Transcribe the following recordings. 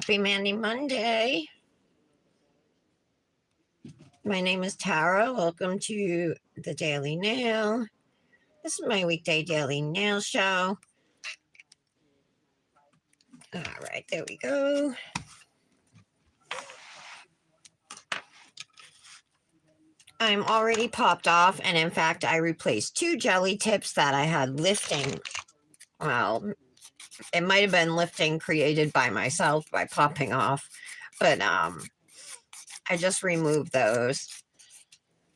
Happy Mandy Monday. My name is Tara. Welcome to the Daily Nail. This is my weekday daily nail show. All right, there we go. I'm already popped off, and in fact, I replaced 2 jelly tips that I had lifting. Well, it might have been lifting created by myself by popping off, but I just removed those.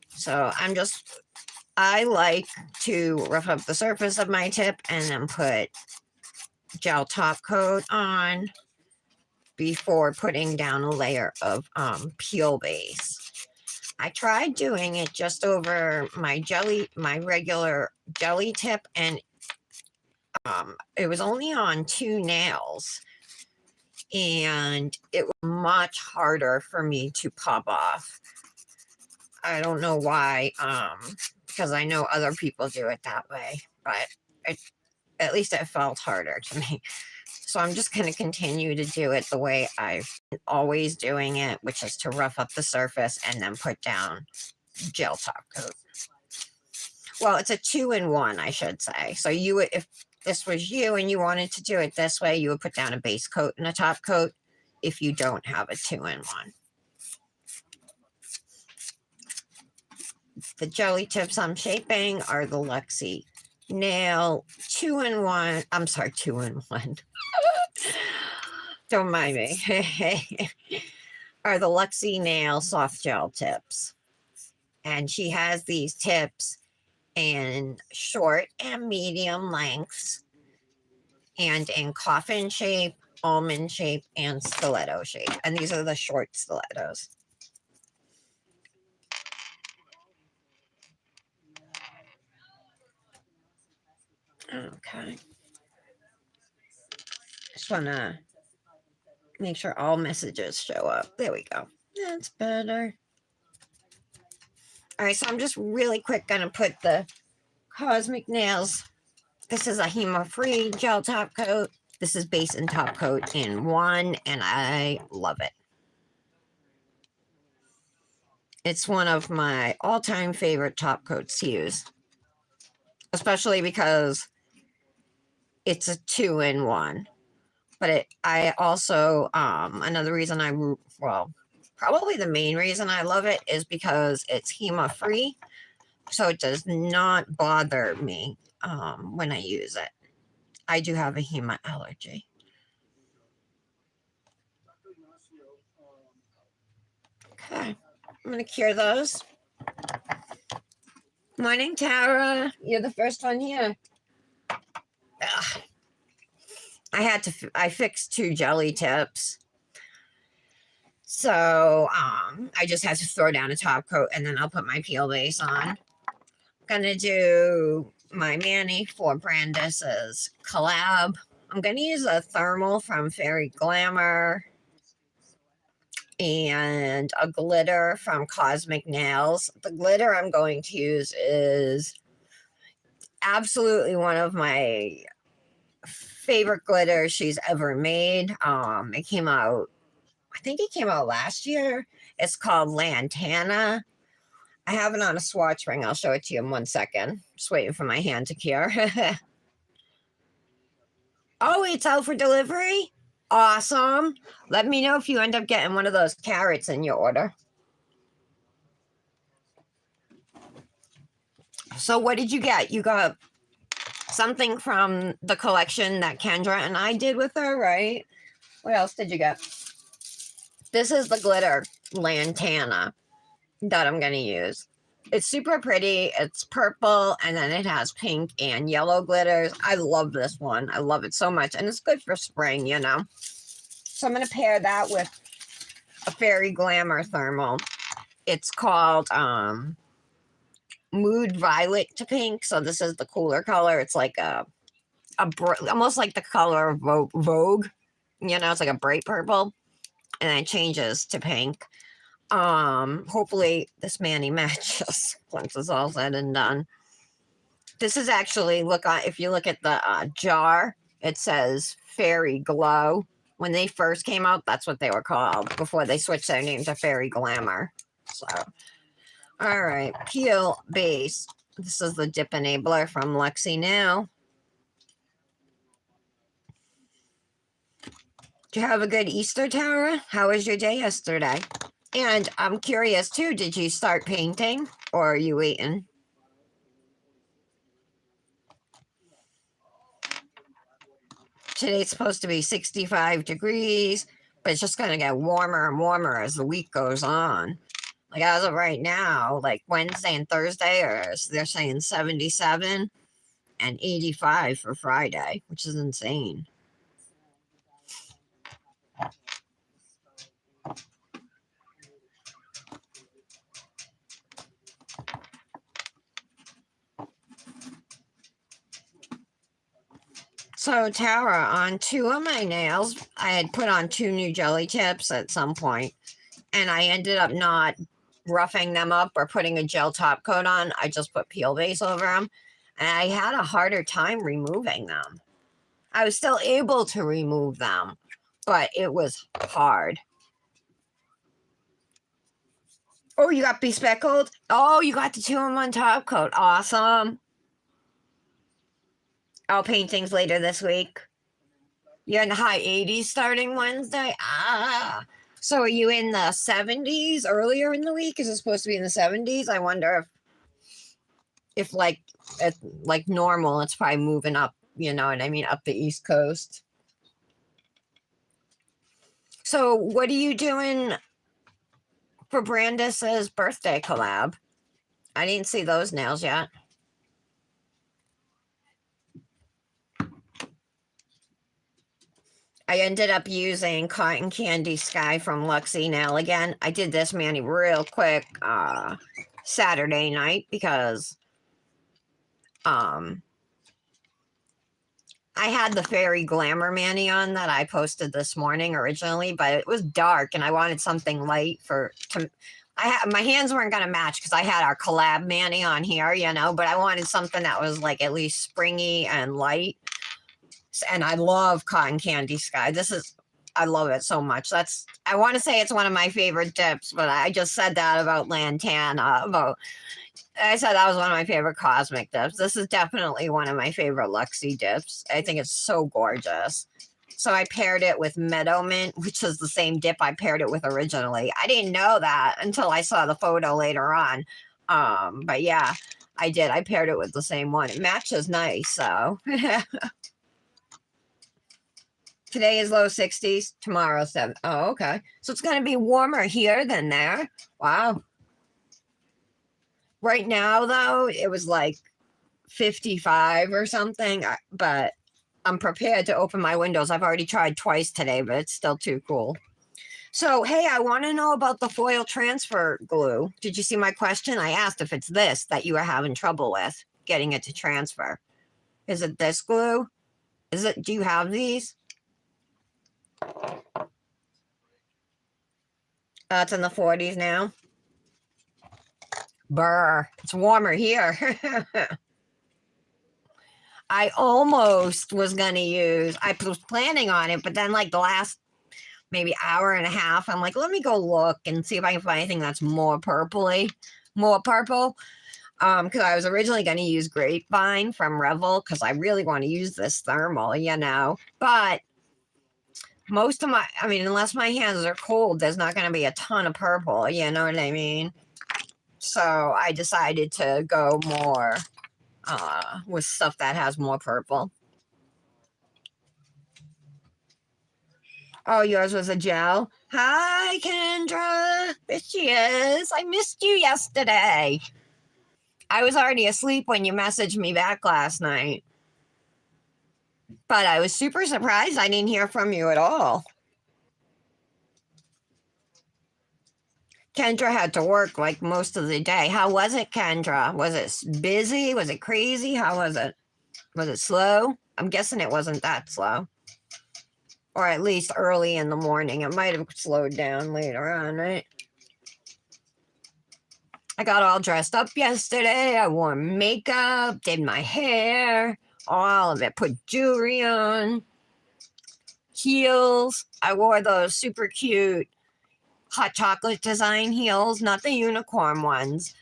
So I like to rough up the surface of my tip and then put gel top coat on before putting down a layer of peel base. I tried doing it just over my regular jelly tip, and it was only on 2 nails, and it was much harder for me to pop off. I don't know why, because I know other people do it that way, but at least it felt harder to me. So I'm just going to continue to do it the way I've been always doing it, which is to rough up the surface and then put down gel top coat. Well, it's a 2-in-1, I should say. So if this was you and you wanted to do it this way, you would put down a base coat and a top coat if you don't have a 2-in-1. The jelly tips I'm shaping are the Luxie Nail 2-in-1. I'm sorry, 2-in-1. Don't mind me. Are the Luxie Nail soft gel tips. And she has these tips in short and medium lengths, and in coffin shape, almond shape, and stiletto shape. And these are the short stilettos. Okay. Just want to make sure all messages show up. There we go. That's better. All right, so I'm just really quick going to put the Kozmik nails. This is a HEMA-free gel top coat. This is base and top coat in one, and I love it. It's one of my all-time favorite top coats to use, especially because it's a 2-in-1. But I also, another reason probably the main reason I love it is because it's HEMA-free, so it does not bother me when I use it. I do have a HEMA allergy. Okay, I'm going to cure those. Morning, Tara. You're the first one here. Ugh. I fixed 2 jelly tips. So I just had to throw down a top coat, and then I'll put my peel base on. I'm gonna do my mani for Brandis's collab. I'm gonna use a thermal from Fairy Glamor and a glitter from Kozmik Nails. The glitter I'm going to use is absolutely one of my favorite glitters she's ever made. It came out, I think it came out last year. It's called Lantana. I have it on a swatch ring. I'll show it to you in 1 second. Just waiting for my hand to cure. Oh, it's out for delivery? Awesome. Let me know if you end up getting one of those carrots in your order. So what did you get? You got something from the collection that Kendra and I did with her, right? What else did you get? This is the glitter Lantana that I'm going to use. It's super pretty. It's purple, and then it has pink and yellow glitters. I love this one. I love it so much, and it's good for spring, you know. So I'm going to pair that with a Fairy Glamour thermal. It's called Mood Violet to Pink. So this is the cooler color. It's like almost like the color of Vogue. You know, it's like a bright purple, and then it changes to pink. Hopefully this mani matches once it's all said and done. This is actually, if you look at the jar, it says Fairy Glow. When they first came out, that's what they were called before they switched their name to Fairy Glamor. So, all right, peel base. This is the dip enabler from Lexi Now. Did you have a good Easter, Tara? How was your day yesterday? And I'm curious too, did you start painting or are you waiting? Today's supposed to be 65 degrees, but it's just going to get warmer and warmer as the week goes on. Like as of right now, like Wednesday and Thursday, they're saying 77 and 85 for Friday, which is insane. So, Tara, on two of my nails, I had put on 2 new jelly tips at some point, and I ended up not roughing them up or putting a gel top coat on. I just put peel base over them, and I had a harder time removing them. I was still able to remove them, but it was hard. Oh, you got bespeckled? Oh, you got the 2-in-1 top coat. Awesome. Oh, paintings later this week. You're in the high 80s starting Wednesday? Ah. So are you in the 70s earlier in the week? Is it supposed to be in the 70s? I wonder if like normal, it's probably moving up, you know what I mean, up the East Coast. So what are you doing for Brandis's birthday collab? I didn't see those nails yet. I ended up using Cotton Candy Sky from Luxie Nail again. I did this mani real quick Saturday night because I had the Fairy Glamour mani on that I posted this morning originally, but it was dark and I wanted something light my hands weren't going to match because I had our collab mani on here, you know, but I wanted something that was like at least springy and light. And I love Cotton Candy Sky. I love it so much. I want to say it's one of my favorite dips, but I just said that about Lantana. I said that was one of my favorite Kozmik dips. This is definitely one of my favorite Luxie dips. I think it's so gorgeous. So I paired it with Meadow Mint, which is the same dip I paired it with originally. I didn't know that until I saw the photo later on. But yeah, I did. I paired it with the same one. It matches nice, so. Today is low 60s. Tomorrow 7. Oh, okay. So it's going to be warmer here than there. Wow. Right now, though, it was like 55 or something. But I'm prepared to open my windows. I've already tried twice today, but it's still too cool. So, hey, I want to know about the foil transfer glue. Did you see my question? I asked if it's this that you are having trouble with, getting it to transfer. Is it this glue? Do you have these? It's in the 40s now. Brr, it's warmer here. I almost was going to use, I was planning on it, but then like the last maybe hour and a half, I'm like, let me go look and see if I can find anything that's more purple. Because I was originally going to use Grapevine from Revel because I really want to use this thermal, you know, but unless my hands are cold, there's not going to be a ton of purple, you know what I mean? So I decided to go more with stuff that has more purple. Oh, yours was a gel? Hi, Kendra. There she is. I missed you yesterday. I was already asleep when you messaged me back last night. But I was super surprised I didn't hear from you at all. Kendra had to work like most of the day. How was it, Kendra? Was it busy? Was it crazy? How was it? Was it slow? I'm guessing it wasn't that slow. Or at least early in the morning. It might have slowed down later on, right? I got all dressed up yesterday. I wore makeup, did my hair, all of it, put jewelry on. heels. I wore those super cute hot chocolate design heels, not the unicorn ones.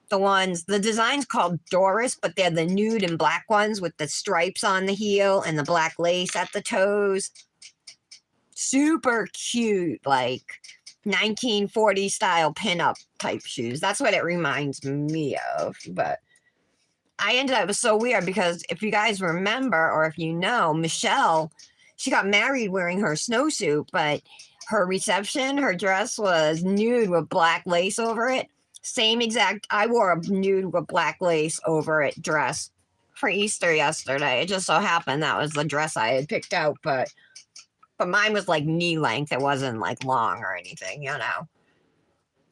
The design's called Doris, but they're the nude and black ones with the stripes on the heel and the black lace at the toes. Super cute, like 1940 style pinup type shoes. That's what it reminds me of. But I ended up, it was so weird because if you guys remember, or if you know, Michelle, she got married wearing her snowsuit, but her reception, her dress was nude with black lace over it. Same exact, I wore a nude with black lace over it dress for Easter yesterday. It just so happened that was the dress I had picked out, but mine was like knee length. It wasn't like long or anything, you know.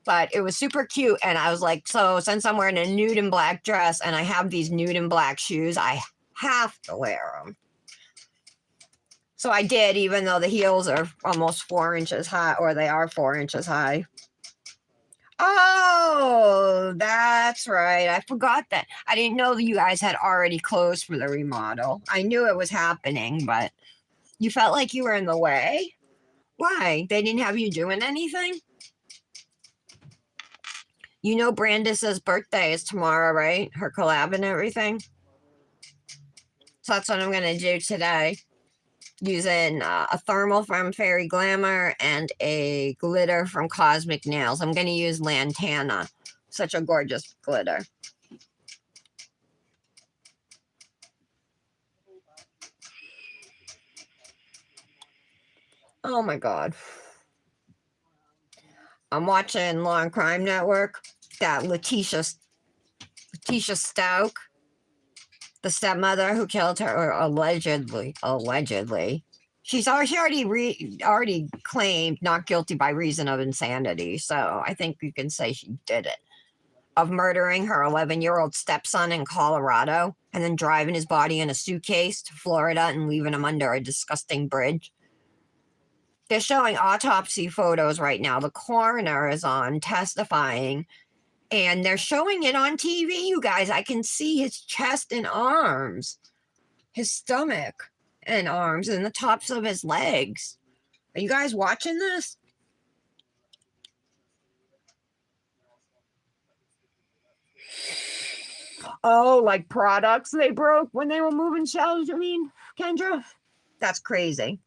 But it was super cute. And I was like, so since I'm wearing a nude and black dress and I have these nude and black shoes, I have to wear them. So I did, even though the heels are almost 4 inches high, or they are 4 inches high. Oh, that's right. I forgot that. I didn't know that you guys had already closed for the remodel. I knew it was happening, but you felt like you were in the way? Why? They didn't have you doing anything? You know Brandis's birthday is tomorrow, right? Her collab and everything. So that's what I'm going to do today. Using a thermal from Fairy Glamor and a glitter from Kozmik Nails. I'm going to use Lantana. Such a gorgeous glitter. Oh my God. I'm watching Law and Crime Network. That Letitia Stout, the stepmother who killed her, or allegedly. She already claimed not guilty by reason of insanity. So I think you can say she did it. Of murdering her 11-year-old stepson in Colorado and then driving his body in a suitcase to Florida and leaving him under a disgusting bridge. They're showing autopsy photos right now. The coroner is on testifying, and they're showing it on TV, you guys. I can see his chest and arms, his stomach and arms, and the tops of his legs. Are you guys watching this? Oh, like products they broke when they were moving shelves, you mean, Kendra? That's crazy.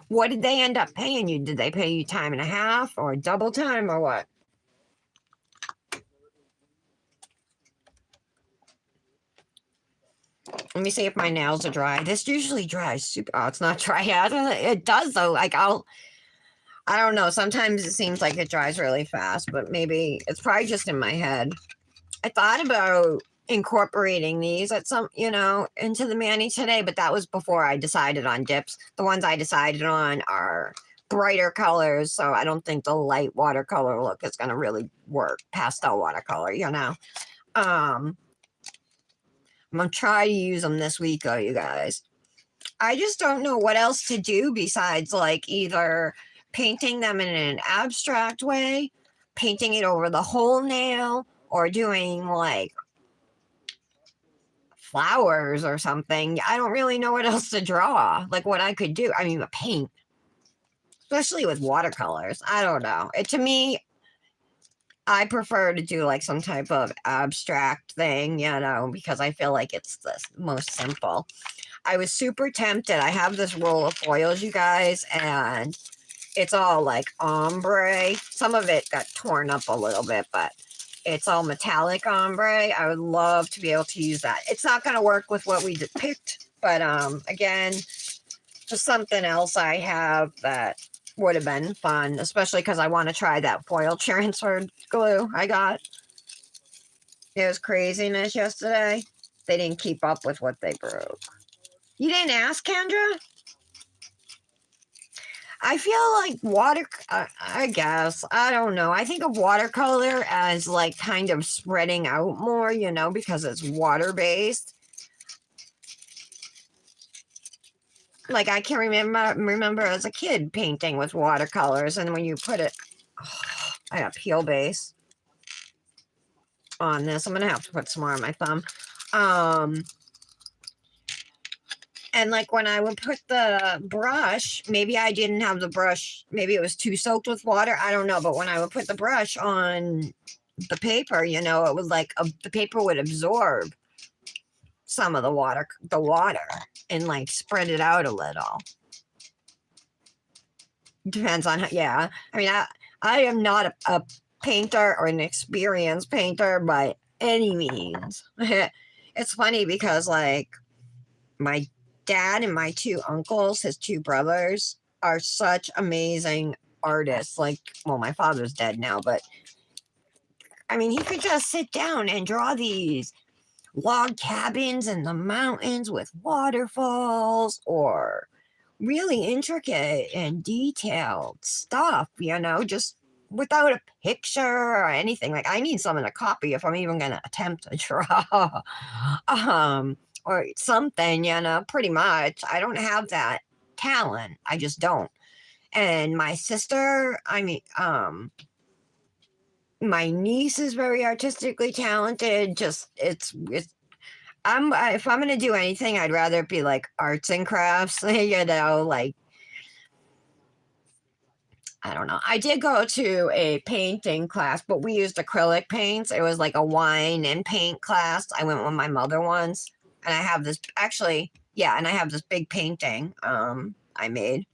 What did they end up paying you? Did they pay you time and a half or double time or what? Let me see if my nails are dry. This usually dries super. Oh, it's not dry yet. It does though. Like I don't know. Sometimes it seems like it dries really fast, but maybe it's probably just in my head. I thought about incorporating these at some, into the mani today, but that was before I decided on dips. The ones I decided on are brighter colors, so I don't think the light watercolor look is going to really work. Pastel watercolor, I'm going to try to use them this week, though, you guys. I just don't know what else to do besides, like, either painting them in an abstract way, painting it over the whole nail, or doing, like, flowers or something. I don't really know what else to draw, like what I could do. I mean, paint, especially with watercolors. I don't know. To me, I prefer to do like some type of abstract thing, because I feel like it's the most simple. I was super tempted. I have this roll of foils, you guys, and it's all like ombre. Some of it got torn up a little bit, but it's all metallic ombre. I would love to be able to use that. It's not going to work with what we picked, but again, just something else I have that would have been fun, especially because I want to try that foil transferred glue I got. It was craziness yesterday. They didn't keep up with what they broke. You didn't ask, Kendra? I feel like I guess, I don't know. I think of watercolor as like kind of spreading out more, because it's water-based. Like I can remember as a kid painting with watercolors, and when you put it, I got peel base. on this. I'm going to have to put some more on my thumb. And like when I would put the brush, maybe I didn't have the brush, maybe it was too soaked with water. I don't know. But when I would put the brush on the paper, you know, it was like the paper would absorb some of the water and like spread it out a little. Depends on how, yeah. I mean, I am not a painter or an experienced painter by any means. It's funny because like my dad and my two uncles, his two brothers, are such amazing artists. Like, well, my father's dead now, but I mean, he could just sit down and draw these log cabins in the mountains with waterfalls or really intricate and detailed stuff, you know, just without a picture or anything. Like, I need something to copy if I'm even going to attempt to draw. Or something, you know, pretty much. I don't have that talent. I just don't. And my sister, I mean, my niece is very artistically talented. Just it's if I'm gonna do anything, I'd rather it be like arts and crafts, you know, like I don't know. I did go to a painting class, but we used acrylic paints. It was like a wine and paint class. I went with my mother once, and I have this actually, yeah, and I have this big painting I made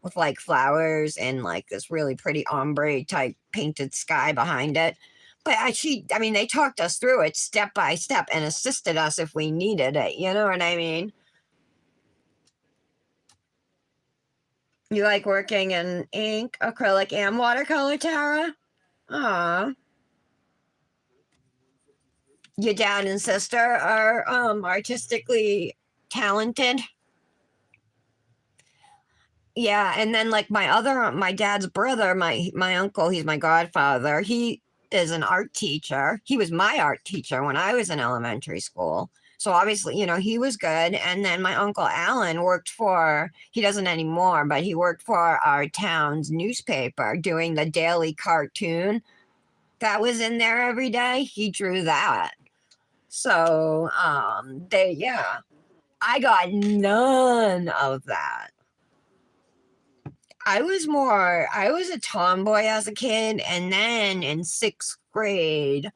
with like flowers and like this really pretty ombre type painted sky behind it. But I mean, they talked us through it step by step and assisted us if we needed it. You know what I mean? You like working in ink, acrylic, and watercolor, Tara? Aw. Your dad and sister are artistically talented. Yeah, and then like my dad's brother, my uncle, he's my godfather. He is an art teacher. He was my art teacher when I was in elementary school. So obviously, you know, he was good. And then my uncle Alan worked for, he doesn't anymore, but he worked for our town's newspaper doing the daily cartoon that was in there every day. He drew that. So yeah, I got none of that. I was a tomboy as a kid, and then in sixth grade,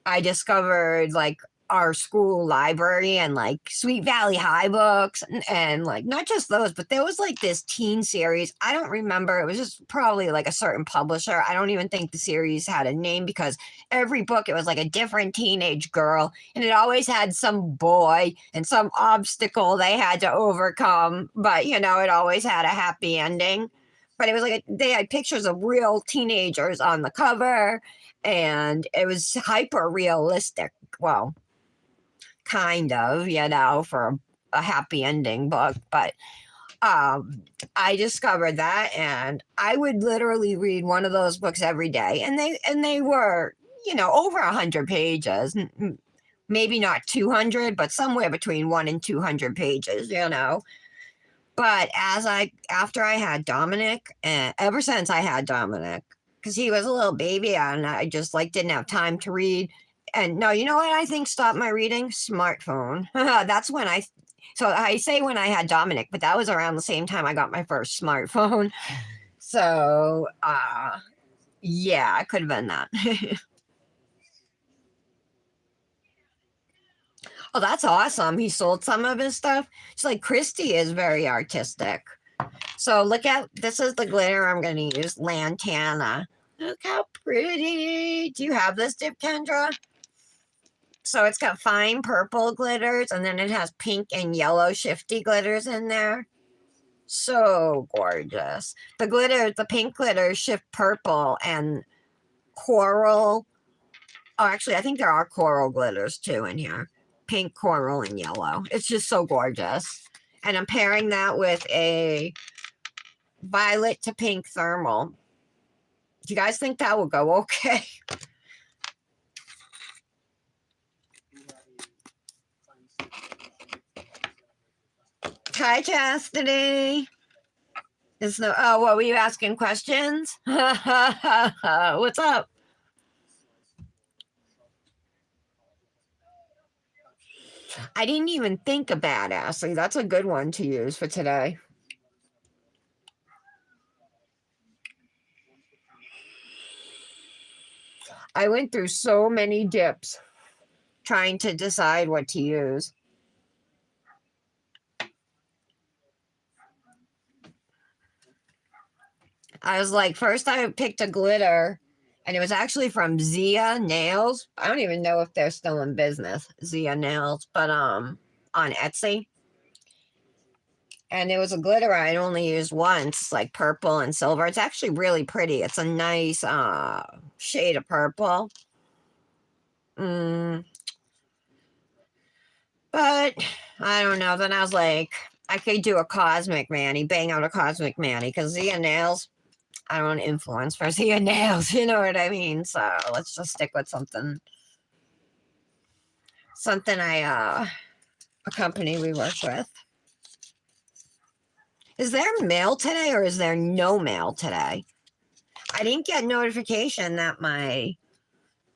I discovered like our school library and like Sweet Valley High books and like not just those, but there was like this teen series. I don't remember. It was just probably like a certain publisher. I don't even think the series had a name because every book it was like a different teenage girl and it always had some boy and some obstacle they had to overcome. But you know, it always had a happy ending. But it was like they had pictures of real teenagers on the cover and it was hyper realistic. Well, kind of, you know, for a happy ending book. But I discovered that, and I would literally read one of those books every day, and they were, you know, over 100 pages, maybe not 200, but somewhere between 1 and 200 pages, you know. But after I had Dominic, and ever since I had Dominic, because he was a little baby and I just like didn't have time to read. And no, you know what I think stopped my reading? Smartphone. That's when so I say when I had Dominic, but that was around the same time I got my first smartphone. So yeah, it could have been that. Oh, that's awesome. He sold some of his stuff. It's like Christy is very artistic. So look at, this is the glitter I'm going to use, Lantana. Look how pretty. Do you have this, Dip Kendra? So it's got fine purple glitters and then it has pink and yellow shifty glitters in there. So gorgeous. The pink glitters shift purple and coral. Oh, actually, I think there are coral glitters too in here. Pink, coral, and yellow. It's just so gorgeous. And I'm pairing that with a violet to pink thermal. Do you guys think that will go okay? Hi, Chastity. Oh, what were you asking questions? What's up? I didn't even think of that, Ashley. That's a good one to use for today. I went through so many dips trying to decide what to use. I was like, first I picked a glitter, and it was actually from Zia Nails. I don't even know if they're still in business, Zia Nails, but on Etsy. And it was a glitter I only used once, like purple and silver. It's actually really pretty. It's a nice shade of purple. Mm, but I don't know. Then I was like, I could do a Cosmic Manny, bang out a Cosmic Manny, because Zia Nails, I don't influence for Zia Nails, you know what I mean? So let's just stick with something a company we work with. Is there mail today or is there no mail today? I didn't get notification that my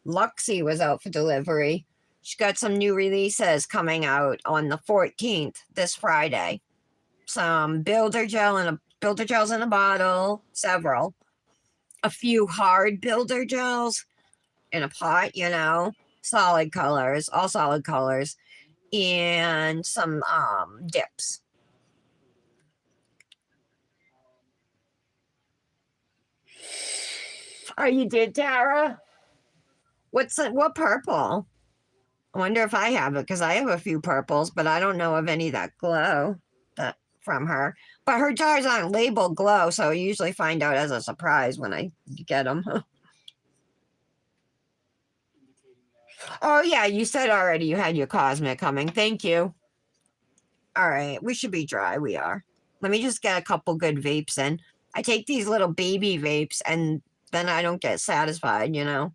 Luxie was out for delivery. She got some new releases coming out on the 14th, this Friday. Some builder gels in a bottle, several. A few hard builder gels in a pot, you know, solid colors, all solid colors, and some dips. Oh, you did, Tara? What purple? I wonder if I have it because I have a few purples, but I don't know of any that glow that from her. But her jars aren't labeled glow, so I usually find out as a surprise when I get them. Oh yeah, you said already you had your Cosmic coming. Thank you. All right, we should be dry. We are. Let me just get a couple good vapes in. I take these little baby vapes and then I don't get satisfied, you know?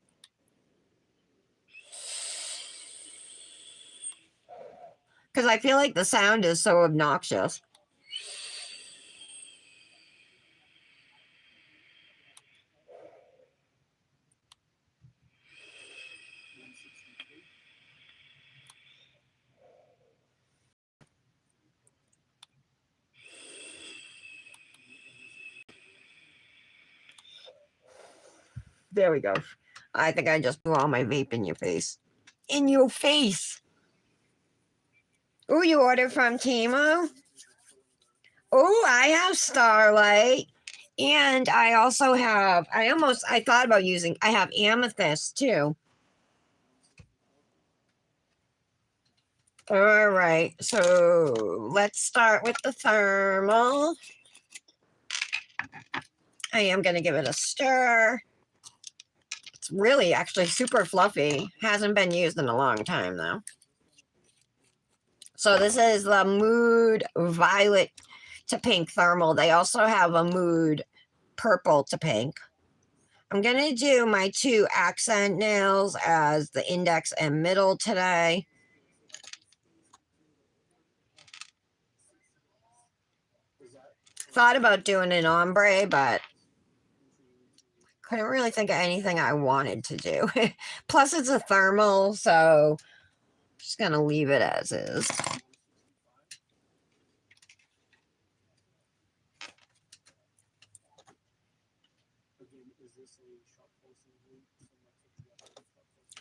Because I feel like the sound is so obnoxious. There we go. I think I just threw all my vape in your face. In your face. Oh, you ordered from Timo? Oh, I have Starlight. And I also have, I thought about using, I have Amethyst too. All right, so let's start with the thermal. I am going to give it a stir. It's really actually super fluffy. Hasn't been used in a long time though. So this is the Mood Violet to Pink Thermal. They also have a Mood Purple to Pink. I'm going to do my two accent nails as the index and middle today. Thought about doing an ombre, but couldn't really think of anything I wanted to do. Plus, it's a thermal, so I'm just going to leave it as is.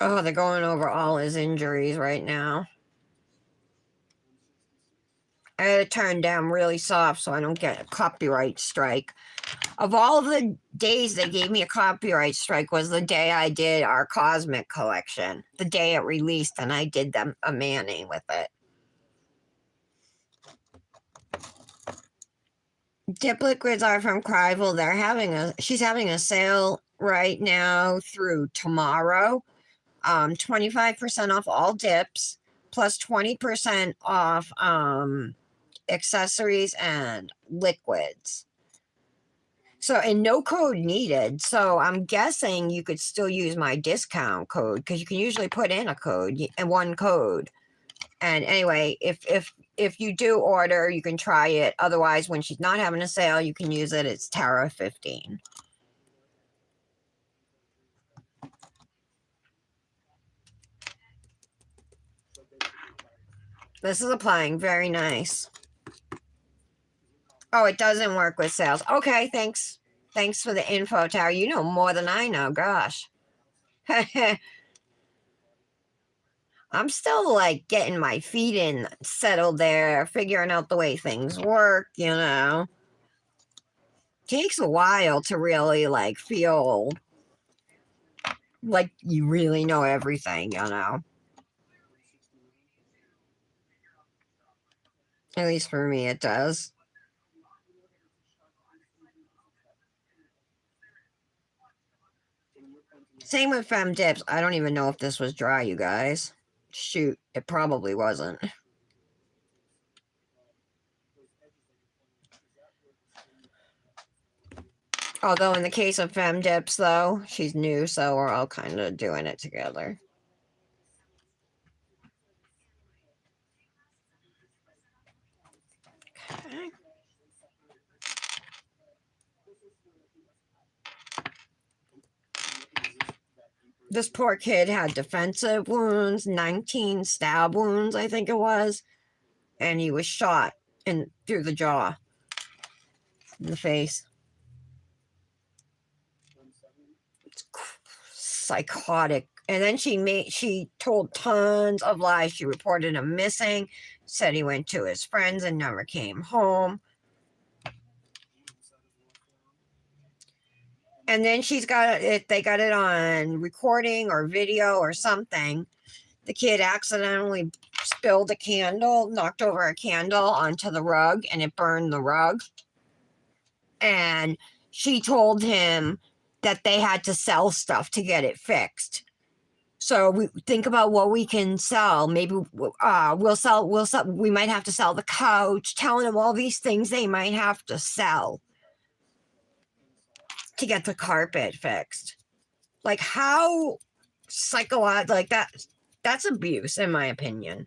Oh, they're going over all his injuries right now. I had to turn down really soft so I don't get a copyright strike. Of all the days they gave me a copyright strike was the day I did our Kozmik collection. The day it released and I did them a Manny with it. Dip liquids are from Crivel. She's having a sale right now through tomorrow. 25% off all dips, plus 20% off accessories and liquids. So, and no code needed. So, I'm guessing you could still use my discount code because you can usually put in a code and one code. And anyway, if you do order, you can try it. Otherwise, when she's not having a sale, you can use it. It's Tara 15. This is applying very nice. Oh, it doesn't work with sales. Okay, thanks. Thanks for the info, Tara. You know more than I know. Gosh. I'm still like getting my feet in, settled there, figuring out the way things work, you know. Takes a while to really like feel like you really know everything, you know. At least for me, it does. Same with Femme Dips. I don't even know if this was dry, you guys. Shoot, it probably wasn't. Although in the case of Femme Dips, though, she's new, so we're all kind of doing it together. Okay. This poor kid had defensive wounds, 19 stab wounds, I think it was, and he was shot in through the jaw, in the face. It's psychotic. And then she told tons of lies. She reported him missing, said he went to his friends and never came home. And then she's got it, they got it on recording or video or something. The kid accidentally spilled a candle, knocked over a candle onto the rug, and it burned the rug. And she told him that they had to sell stuff to get it fixed. So we think about what we can sell. Maybe we'll sell. We might have to sell the couch. Telling them all these things they might have to sell to get the carpet fixed. Like how psychological, like that. That's abuse, in my opinion.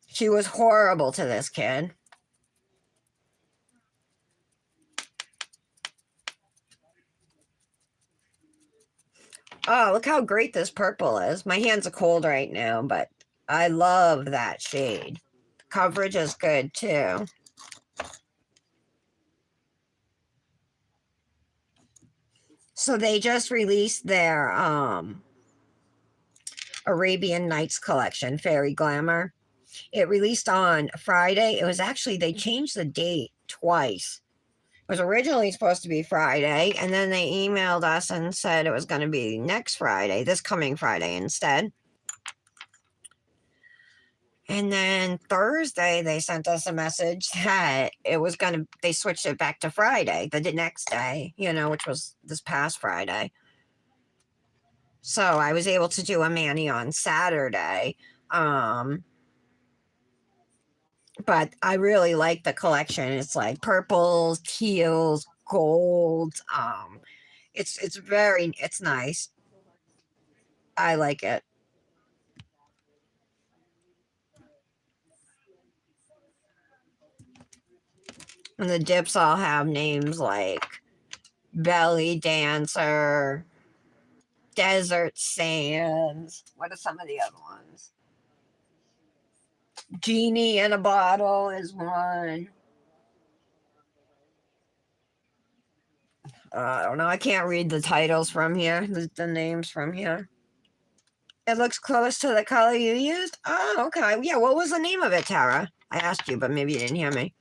She was horrible to this kid. Oh, look how great this purple is. My hands are cold right now, but I love that shade. The coverage is good too. So they just released their Arabian Nights collection, Fairy Glamour. It released on Friday. It was actually, they changed the date twice. It was originally supposed to be Friday, and then they emailed us and said it was going to be next Friday, this coming Friday instead. And then Thursday, they sent us a message that it was going to, they switched it back to Friday, the next day, you know, which was this past Friday. So I was able to do a mani on Saturday. But I really like the collection. It's like purples, teals, golds. It's nice. I like it. And the dips all have names like Belly Dancer, Desert Sands. What are some of the other ones? Genie in a Bottle is one. I don't know. I can't read the titles from here, the names from here. It looks close to the color you used. Oh, okay. Yeah, what was the name of it, Tara? I asked you, but maybe you didn't hear me.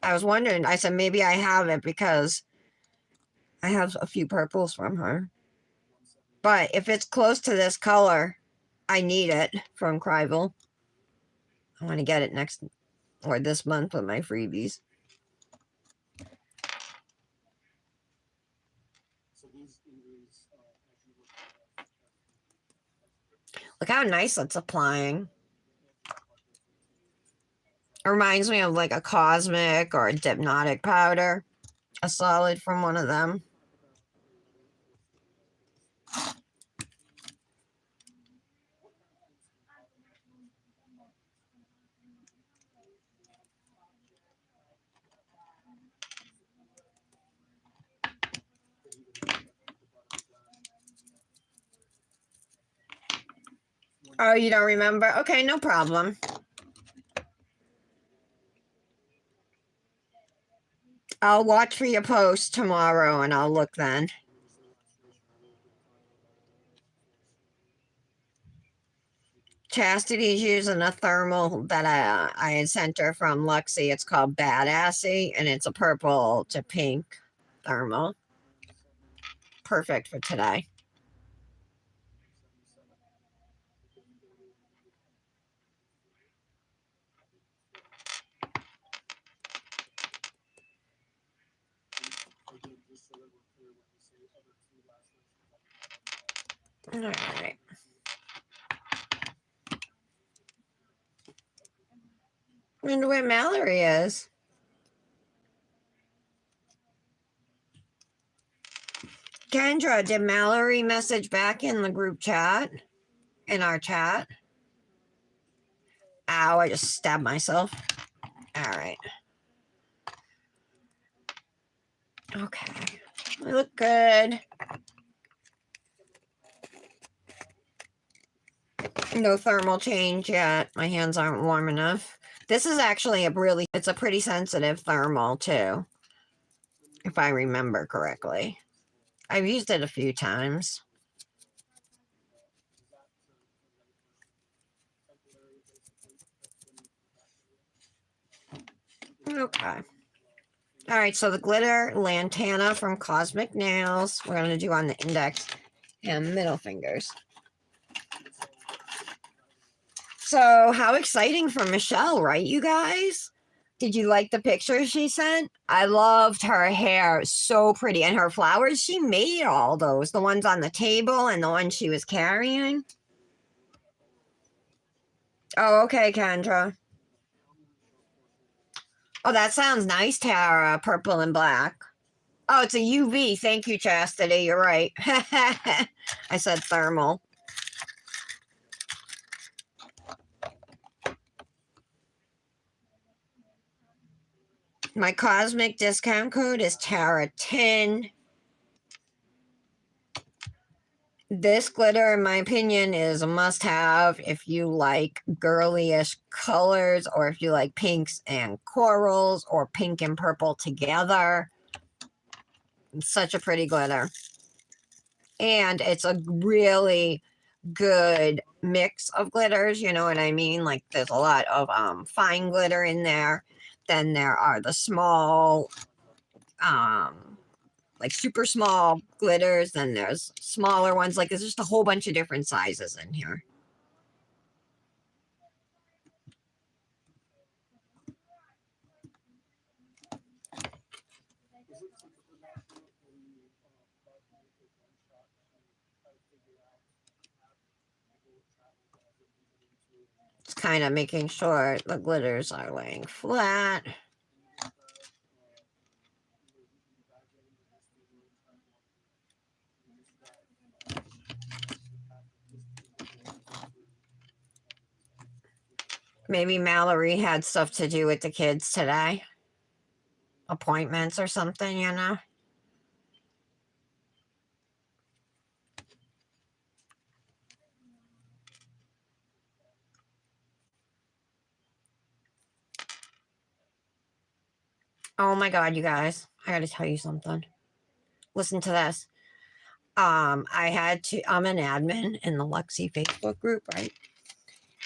I was wondering. I said maybe I have it because I have a few purples from her. But if it's close to this color, I need it from Crivel. I want to get it next or this month with my freebies. Look how nice it's applying. It reminds me of like a Kozmik or a Dipnotic powder. A solid from one of them. Oh, you don't remember? Okay, no problem. I'll watch for your post tomorrow and I'll look then. Chastity's using a thermal that I had sent her from Luxie. It's called Badassy, and it's a purple to pink thermal. Perfect for today. All right. I wonder where Mallory is. Kendra, did Mallory message back in the group chat? In our chat? Ow, I just stabbed myself. All right. Okay. We look good. No thermal change yet. My hands aren't warm enough. This is actually it's a pretty sensitive thermal too, if I remember correctly. I've used it a few times. Okay. All right, so the glitter lantana from Kozmik Nails, we're going to do on the index and middle fingers. So, how exciting for Michelle, right, you guys? Did you like the picture she sent? I loved her hair. So pretty. And her flowers, she made all those. The ones on the table and the ones she was carrying. Oh, okay, Kendra. Oh, that sounds nice, Tara. Purple and black. Oh, it's a UV. Thank you, Chastity. You're right. I said thermal. My Kozmik discount code is Tara10. This glitter, in my opinion, is a must-have if you like girly-ish colors, or if you like pinks and corals, or pink and purple together. It's such a pretty glitter. And it's a really good mix of glitters, you know what I mean? Like there's a lot of fine glitter in there. Then there are the small, like super small glitters. Then there's smaller ones. Like there's just a whole bunch of different sizes in here. It's kind of making sure the glitters are laying flat. Maybe Mallory had stuff to do with the kids today. Appointments or something, you know? Oh my God, you guys. I gotta tell you something. Listen to this. I'm an admin in the Luxie Facebook group, right?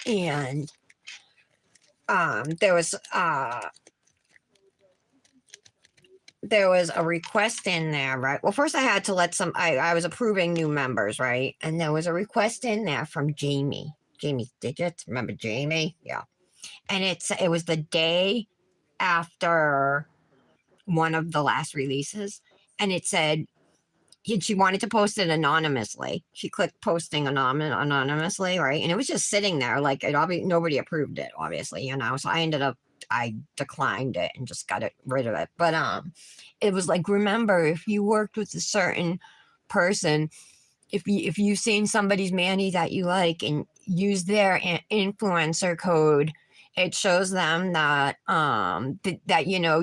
And there was a request in there, right? Well, first I had to let I was approving new members, right? And there was a request in there from Jamie. Jamie Digits, remember Jamie? Yeah. And it was the day after one of the last releases, and it said she wanted to post it anonymously. She clicked posting anonymously, right? And it was just sitting there, like nobody approved it, obviously, you know. So I declined it and just got rid of it. But it was like, remember, if you worked with a certain person, if you've seen somebody's Manny that you like and use their influencer code, it shows them that that you know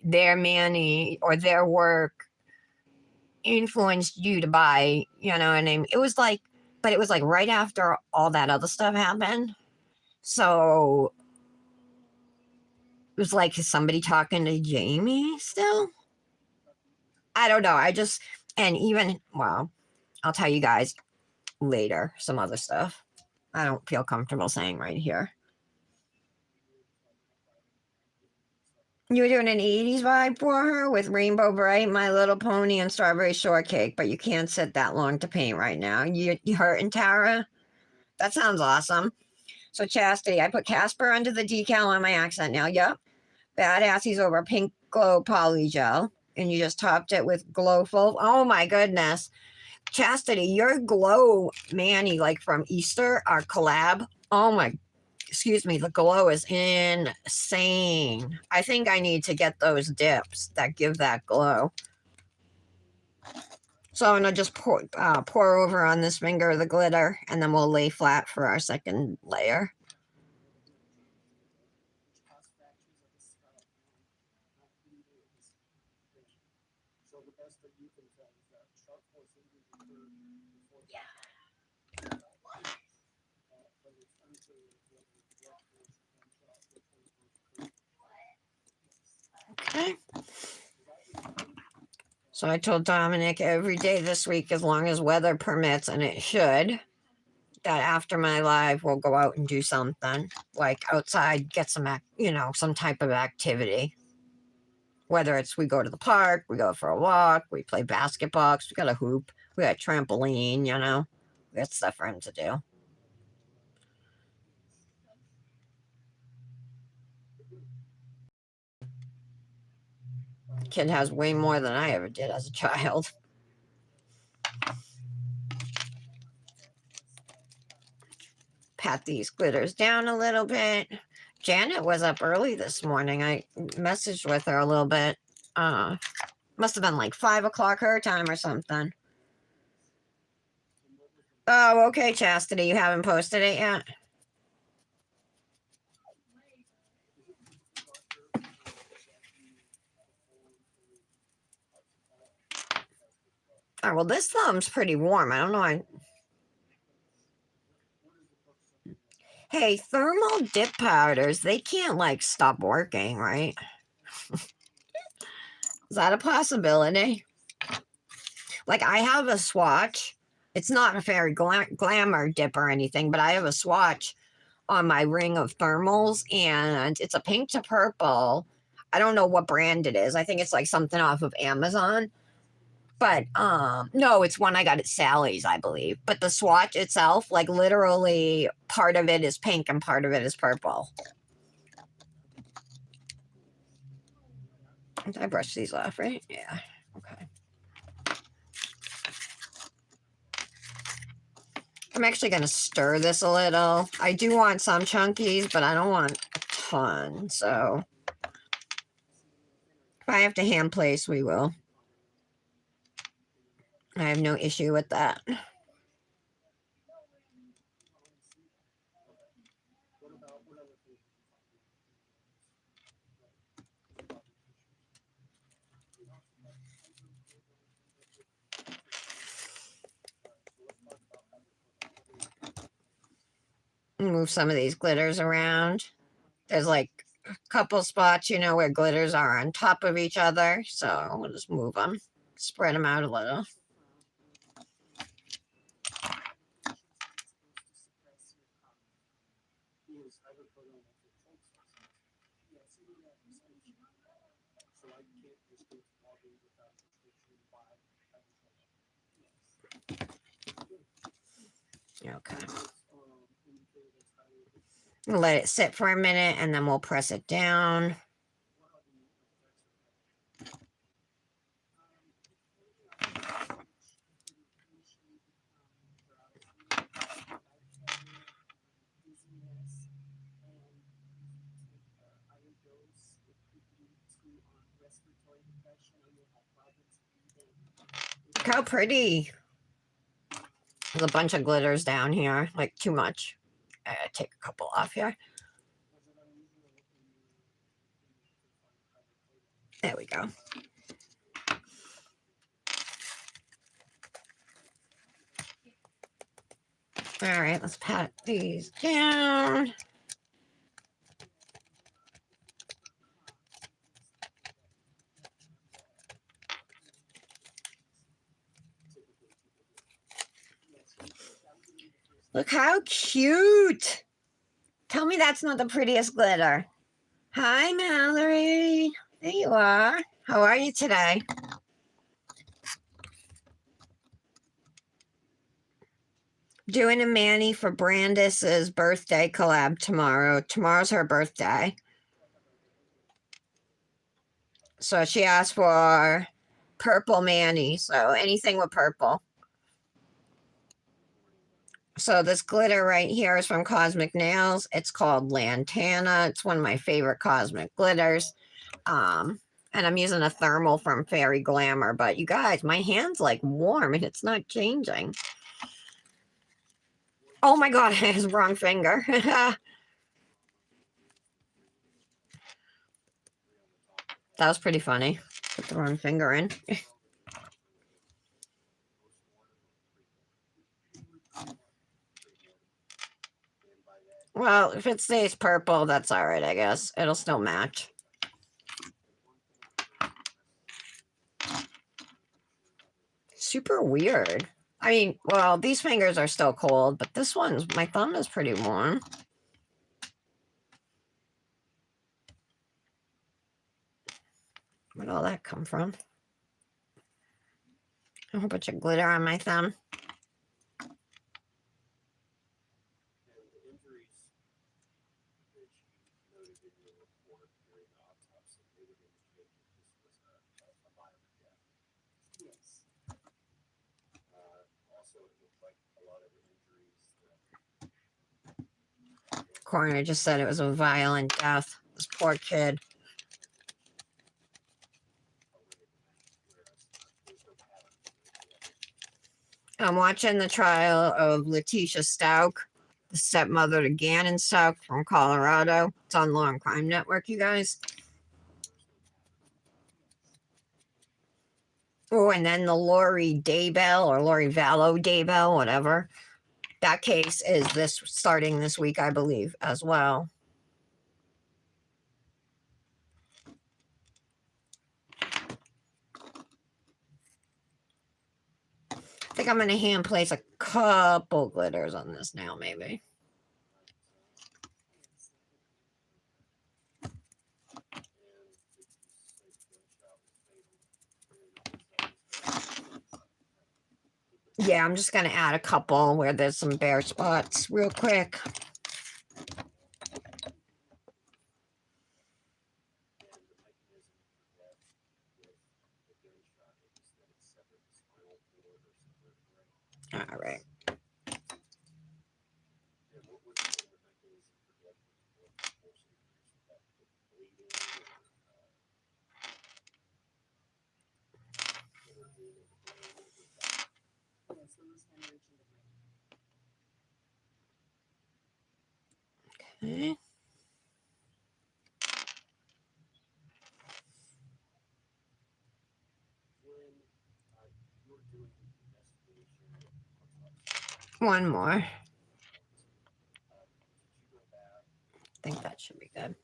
their Manny or their work influenced you to buy, you know, and it was like but it was like right after all that other stuff happened. So it was like, is somebody talking to Jamie still? I don't know. And even, well, I'll tell you guys later some other stuff. I don't feel comfortable saying right here. You were doing an 80s vibe for her with Rainbow Bright, My Little Pony, and Strawberry Shortcake, but you can't sit that long to paint right now. You hurting, Tara? That sounds awesome. So, Chastity, I put Casper under the decal on my accent nail. Yep. Badassy's over pink glow poly gel. And you just topped it with Glowful. Oh my goodness. Chastity, your glow Manny, like from Easter, our collab. Oh my, excuse me, the glow is insane. I think I need to get those dips that give that glow. So I'm gonna just pour over on this finger the glitter, and then we'll lay flat for our second layer. Okay. So I told Dominic every day this week, as long as weather permits, and it should, that after my live, we'll go out and do something like outside, get some, some type of activity. Whether it's we go to the park, we go for a walk, we play basketball, we got a hoop, we got a trampoline, we got stuff for him to do. Kid has way more than I ever did as a child. Pat these glitters down a little bit. Janet was up early this morning. I messaged with her a little bit. Must have been like 5 o'clock her time or something. Oh, okay, Chastity. You haven't posted it yet? Oh, well, this thumb's pretty warm. I don't know. Hey, thermal dip powders, they can't like stop working, right? Is that a possibility? Like, I have a swatch. It's not a fairy glamour dip or anything, but I have a swatch on my ring of thermals, and it's a pink to purple. I don't know what brand it is. I think it's like something off of Amazon. But no, it's one I got at Sally's, I believe. But the swatch itself, like literally part of it is pink and part of it is purple. Did I brush these off, right? Yeah. Okay. I'm actually going to stir this a little. I do want some chunkies, but I don't want a ton. So if I have to hand place, we will. I have no issue with that. Move some of these glitters around. There's like a couple spots, where glitters are on top of each other. So we'll just move them, spread them out a little. Okay. We'll let it sit for a minute and then we'll press it down. Look how pretty. There's a bunch of glitters down here, like too much. I gotta take a couple off here. There we go. All right, let's pat these down. Look how cute. Tell me that's not the prettiest glitter. Hi, Mallory. There you are. How are you today? Doing a mani for Brandis's birthday collab tomorrow. Tomorrow's her birthday. So she asked for purple mani. So anything with purple. So this glitter right here is from Kozmik Nails. It's called Lantana. It's one of my favorite Kozmik glitters. And I'm using a thermal from Fairy Glamor. But you guys, my hand's like warm and it's not changing. Oh my god, I have the wrong finger. That was pretty funny. Put the wrong finger in. Well, if it stays purple, that's alright, I guess. It'll still match. Super weird. I mean, well, these fingers are still cold, but this one's, my thumb is pretty warm. Where'd all that come from? A whole bunch of glitter on my thumb. Coroner just said it was a violent death. This poor kid. I'm watching the trial of Letitia Stauch, the stepmother to Gannon Stauch from Colorado. It's on Law and Crime Network, you guys. Oh, and then the Lori Daybell or Lori Vallow Daybell, whatever. That case is starting this week, I believe, as well. I think I'm going to hand place a couple glitters on this now, maybe. Yeah, I'm just going to add a couple where there's some bare spots real quick. All right. Okay. One more. I think that should be good.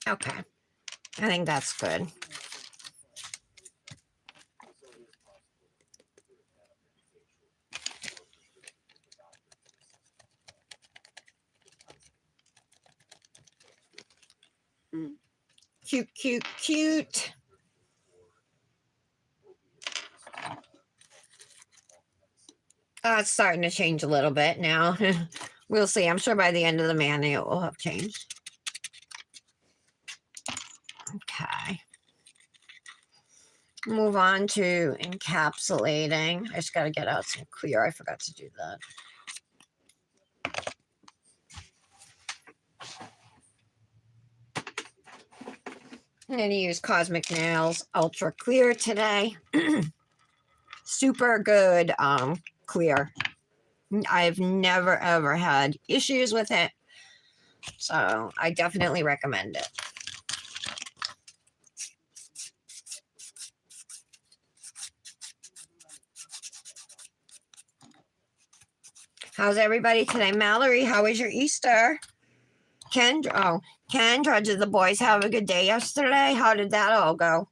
Okay. I think that's good. Cute, cute, cute. It's starting to change a little bit now. We'll see. I'm sure by the end of the mani it will have changed. Okay. Move on to encapsulating. I just got to get out some clear. I forgot to do that. I'm going to use Kozmik Nails Ultra Clear today. Super good clear. I've never ever had issues with it. So I definitely recommend it. How's everybody today? Mallory, how was your Easter? Kendra, did the boys have a good day yesterday? How did that all go?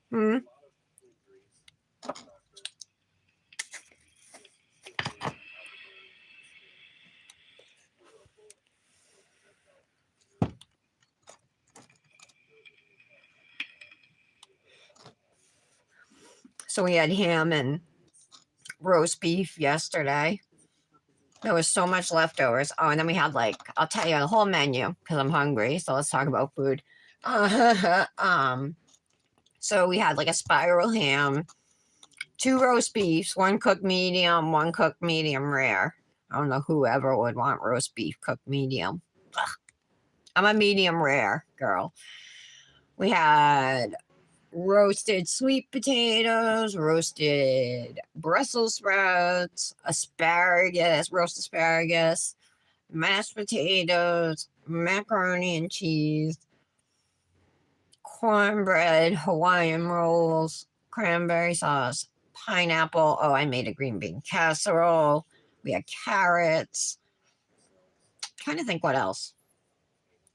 Hmm? So we had ham and roast beef yesterday. There was so much leftovers. Oh, and then we had I'll tell you the whole menu because I'm hungry. So let's talk about food. So we had like a spiral ham, 2 roast beefs, 1 cooked medium, 1 cooked medium rare. I don't know whoever would want roast beef cooked medium. Ugh. I'm a medium rare girl. We had roasted sweet potatoes, roasted Brussels sprouts, asparagus, roast asparagus, mashed potatoes, macaroni and cheese, cornbread, Hawaiian rolls, cranberry sauce, pineapple. Oh, I made a green bean casserole. We had carrots. Trying to think what else.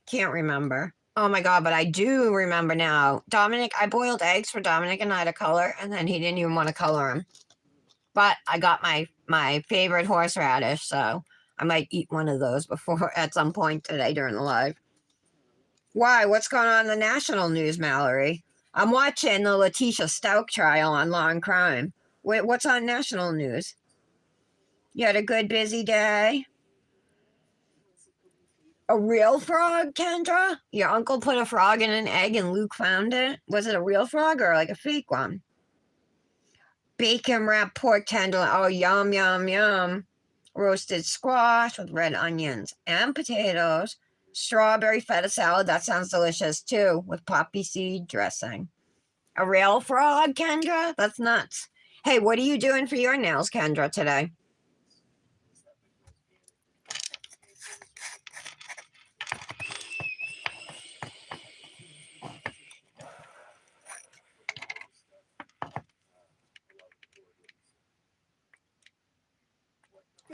Can't remember. Oh my god, but I do remember now. Dominic, I boiled eggs for Dominic and I to color, and then he didn't even want to color them. But I got my favorite horseradish, so I might eat one of those before at some point today during the live. Why? What's going on in the national news, Mallory? I'm watching the Letitia Stout trial on Law and Crime. Wait, what's on national news? You had a good busy day? A real frog, Kendra? Your uncle put a frog in an egg and Luke found it? Was it a real frog or like a fake one? Bacon wrapped pork tenderloin. Oh, yum, yum, yum. Roasted squash with red onions and potatoes. Strawberry feta salad. That sounds delicious too, with poppy seed dressing. A real frog, Kendra? That's nuts. Hey, what are you doing for your nails, Kendra, today?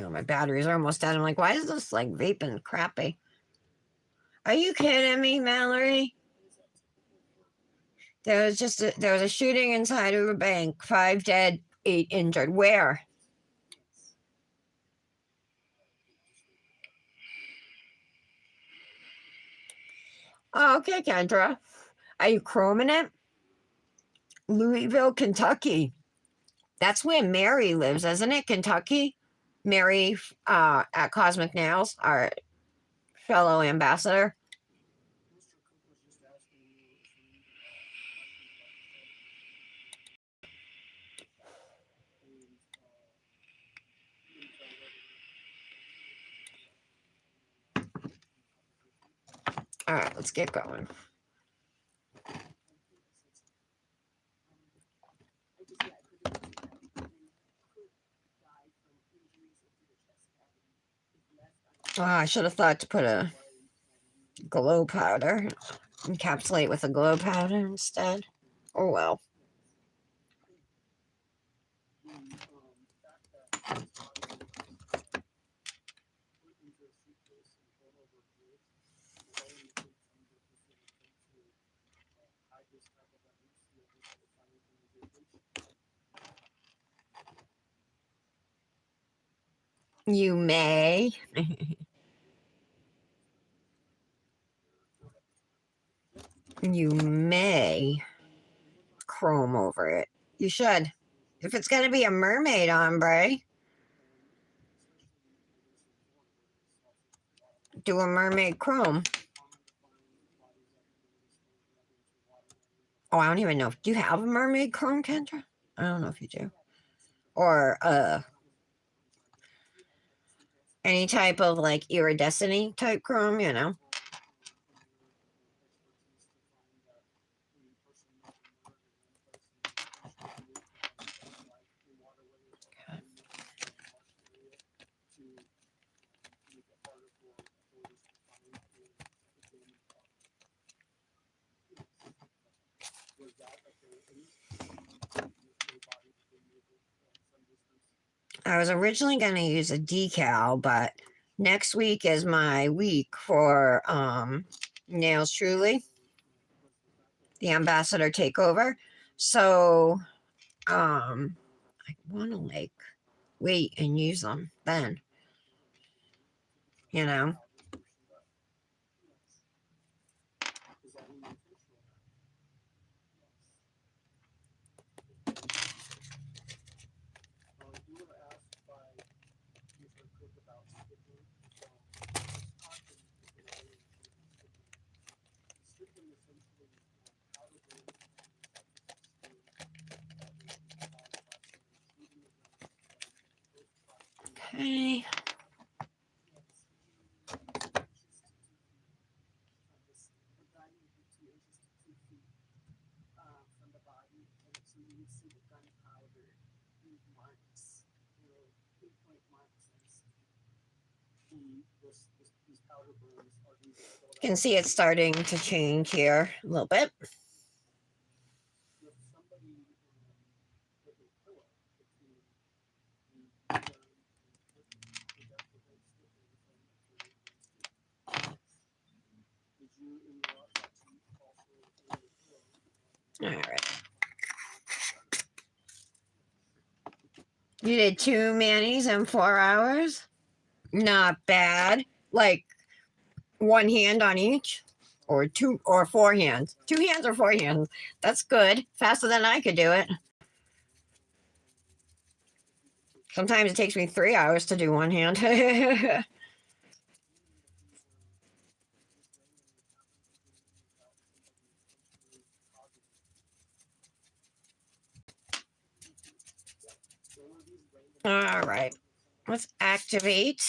Oh, my batteries are almost dead. I'm like, why is this like vaping crappy? Are you kidding me, Mallory? There was a shooting inside of a bank. 5 dead, 8 injured. Where? Oh, okay, Kendra. Are you chroming it? Louisville, Kentucky. That's where Mary lives, isn't it? Kentucky. Mary at Cosmic Nails, our fellow ambassador. All right, let's get going. Oh, I should have thought to put a glow powder, encapsulate with a glow powder instead. Oh well. You may. You may chrome over it. You should. If it's going to be a mermaid ombre, do a mermaid chrome. Oh, I don't even know. Do you have a mermaid chrome, Kendra? I don't know if you do. Or any type of like iridescent type chrome, you know. I was originally going to use a decal, but next week is my week for Nails Truly, the ambassador takeover. So I want to like wait and use them then, you know. Okay. You can see it's starting to change here a little bit. All right. You did 2 manis in 4 hours? Not bad. Like 1 hand on each? Or 2 or 4 hands? 2 hands or 4 hands? That's good. Faster than I could do it. Sometimes it takes me 3 hours to do 1 hand. All right. Let's activate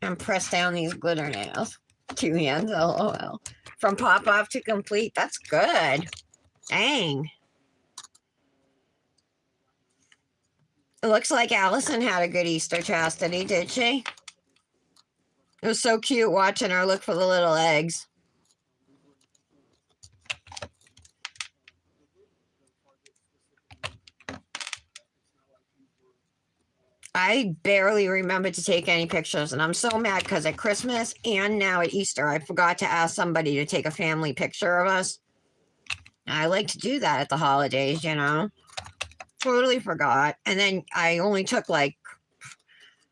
and press down these glitter nails. 2 hands, LOL. From pop off to complete. That's good. Dang. It looks like Allison had a good Easter chastity, did she? It was so cute watching her look for the little eggs. I barely remembered to take any pictures, and I'm so mad because at Christmas and now at Easter, I forgot to ask somebody to take a family picture of us. I like to do that at the holidays, you know. Totally forgot. And then I only took like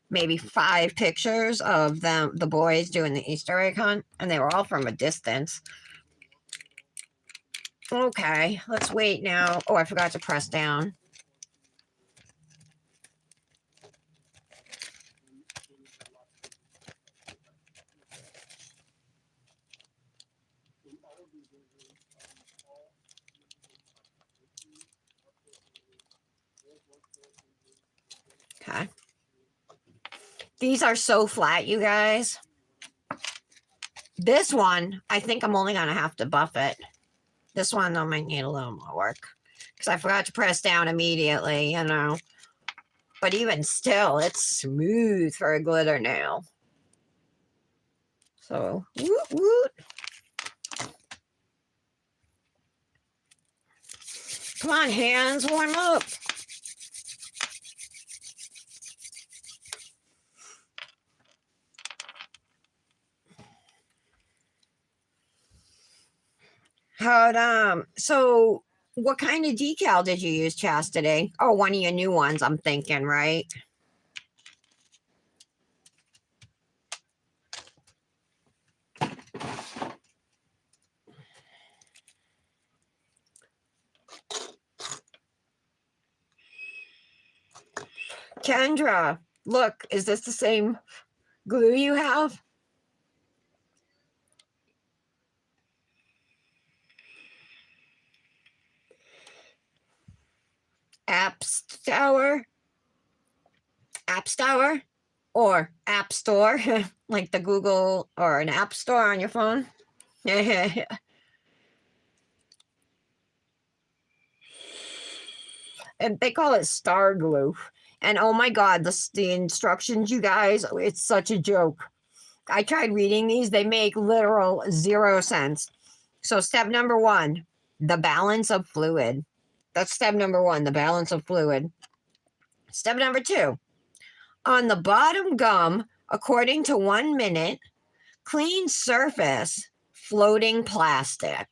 maybe 5 pictures of them, the boys doing the Easter egg hunt, and they were all from a distance. Okay, let's wait now. Oh, I forgot to press down. Okay. These are so flat, you guys. This one, I think I'm only going to have to buff it. This one, though, might need a little more work. Because I forgot to press down immediately, you know. But even still, it's smooth for a glitter nail. So, woot woot. Come on, hands, warm up. So what kind of decal did you use, Chastity? Oh, one of your new ones, I'm thinking, right? Kendra, look, is this the same glue you have? App Store? App Store? Or App Store? Like the Google or an App Store on your phone? And they call it star glue. And oh my God, the instructions, you guys, it's such a joke. I tried reading these, they make literal 0 sense. So step number 1, The balance of fluid. That's step number 1, the balance of fluid. Step number 2, on the bottom gum, according to 1 minute, clean surface, floating plastic.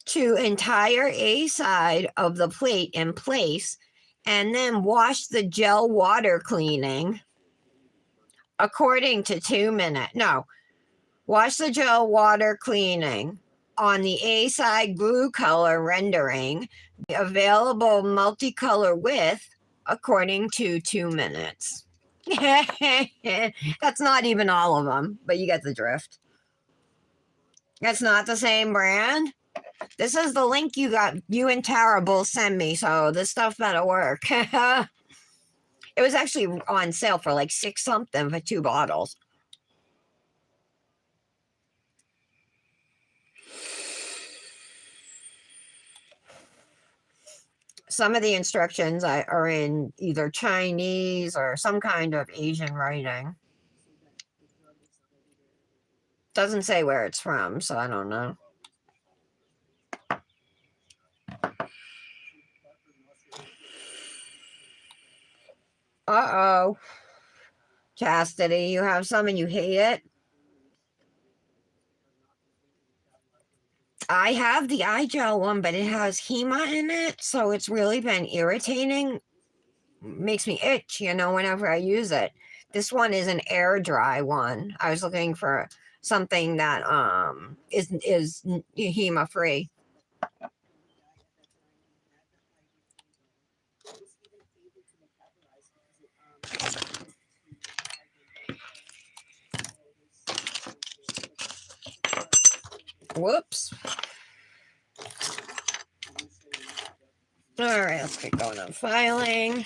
To entire A side of the plate in place, and then wash the gel water cleaning according to 2 minutes. No, wash the gel water cleaning on the A side glue color rendering the available multicolor width according to 2 minutes. That's not even all of them, but you get the drift. That's not the same brand. This is the link you and Tara both send me, so this stuff better work. It was actually on sale for like $6 something for 2 bottles. Some of the instructions are in either Chinese or some kind of Asian writing. Doesn't say where it's from, so I don't know. Uh-oh. Chastity, you have some and you hate it? I have the eye gel one, but it has HEMA in it, so it's really been irritating. Makes me itch, whenever I use it. This one is an air dry one. I was looking for something that is HEMA free. Whoops. All right, let's get going on filing.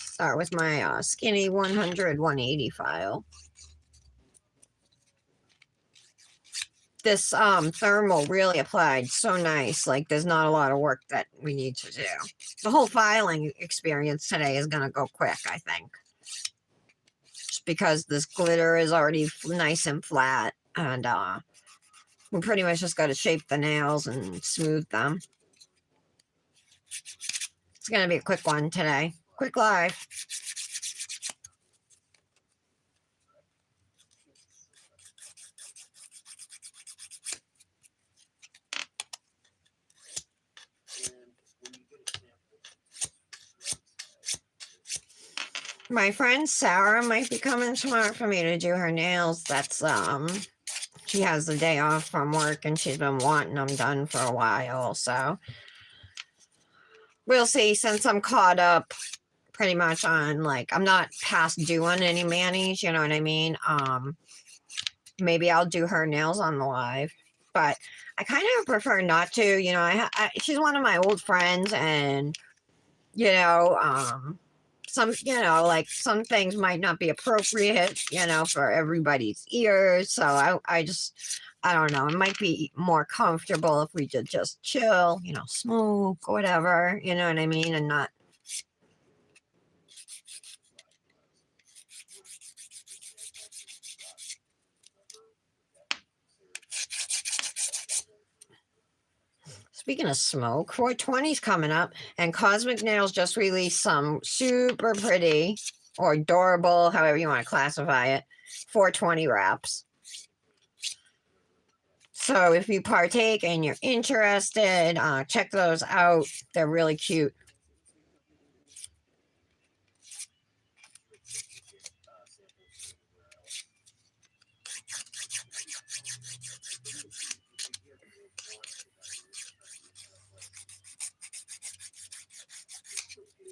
Start with my skinny 100/180 file. This thermal really applied so nice. Like, there's not a lot of work that we need to do. The whole filing experience today is going to go quick, I think. Just because this glitter is already nice and flat. And we pretty much just got to shape the nails and smooth them. It's going to be a quick one today. Quick live. My friend Sarah might be coming tomorrow for me to do her nails. That's, she has the day off from work and she's been wanting them done for a while. So we'll see, since I'm caught up pretty much on, like, I'm not past doing any manis, you know what I mean? Maybe I'll do her nails on the live, but I kind of prefer not to. She's one of my old friends, and like, some things might not be appropriate, for everybody's ears. So I don't know. It might be more comfortable if we could just chill, smoke, whatever, you know what I mean? And not. Speaking of smoke, 420's coming up, and Kozmik Nails just released some super pretty or adorable, however you want to classify it, 420 wraps. So if you partake and you're interested, check those out. They're really cute.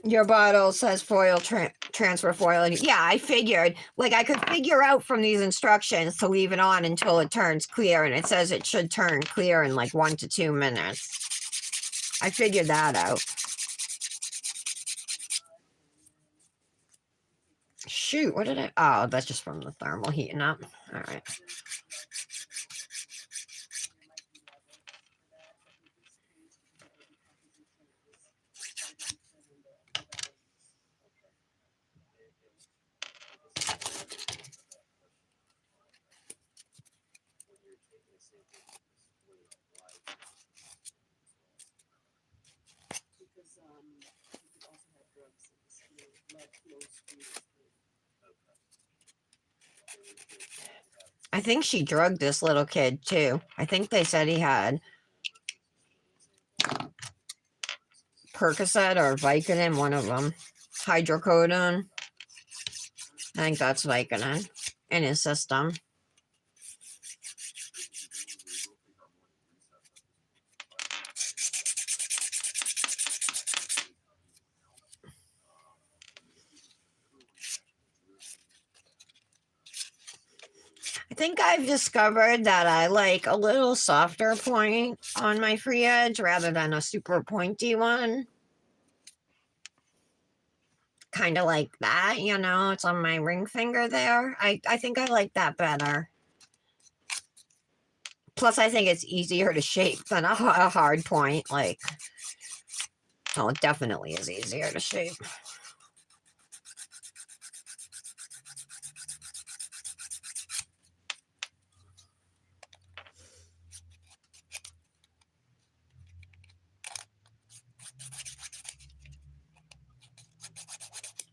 Your bottle says foil transfer foil. Yeah, I figured. Like, I could figure out from these instructions to leave it on until it turns clear, and it says it should turn clear in like 1 to 2 minutes. I figured that out. Shoot, what did I... Oh, that's just from the thermal heating up. All right. I think she drugged this little kid too. I think they said he had Percocet or Vicodin, one of them. Hydrocodone. I think that's Vicodin in his system. I think I've discovered that I like a little softer point on my free edge rather than a super pointy one. Kind of like that, you know, it's on my ring finger there. I think I like that better. Plus, I think it's easier to shape than a hard point. Like, well, it definitely is easier to shape.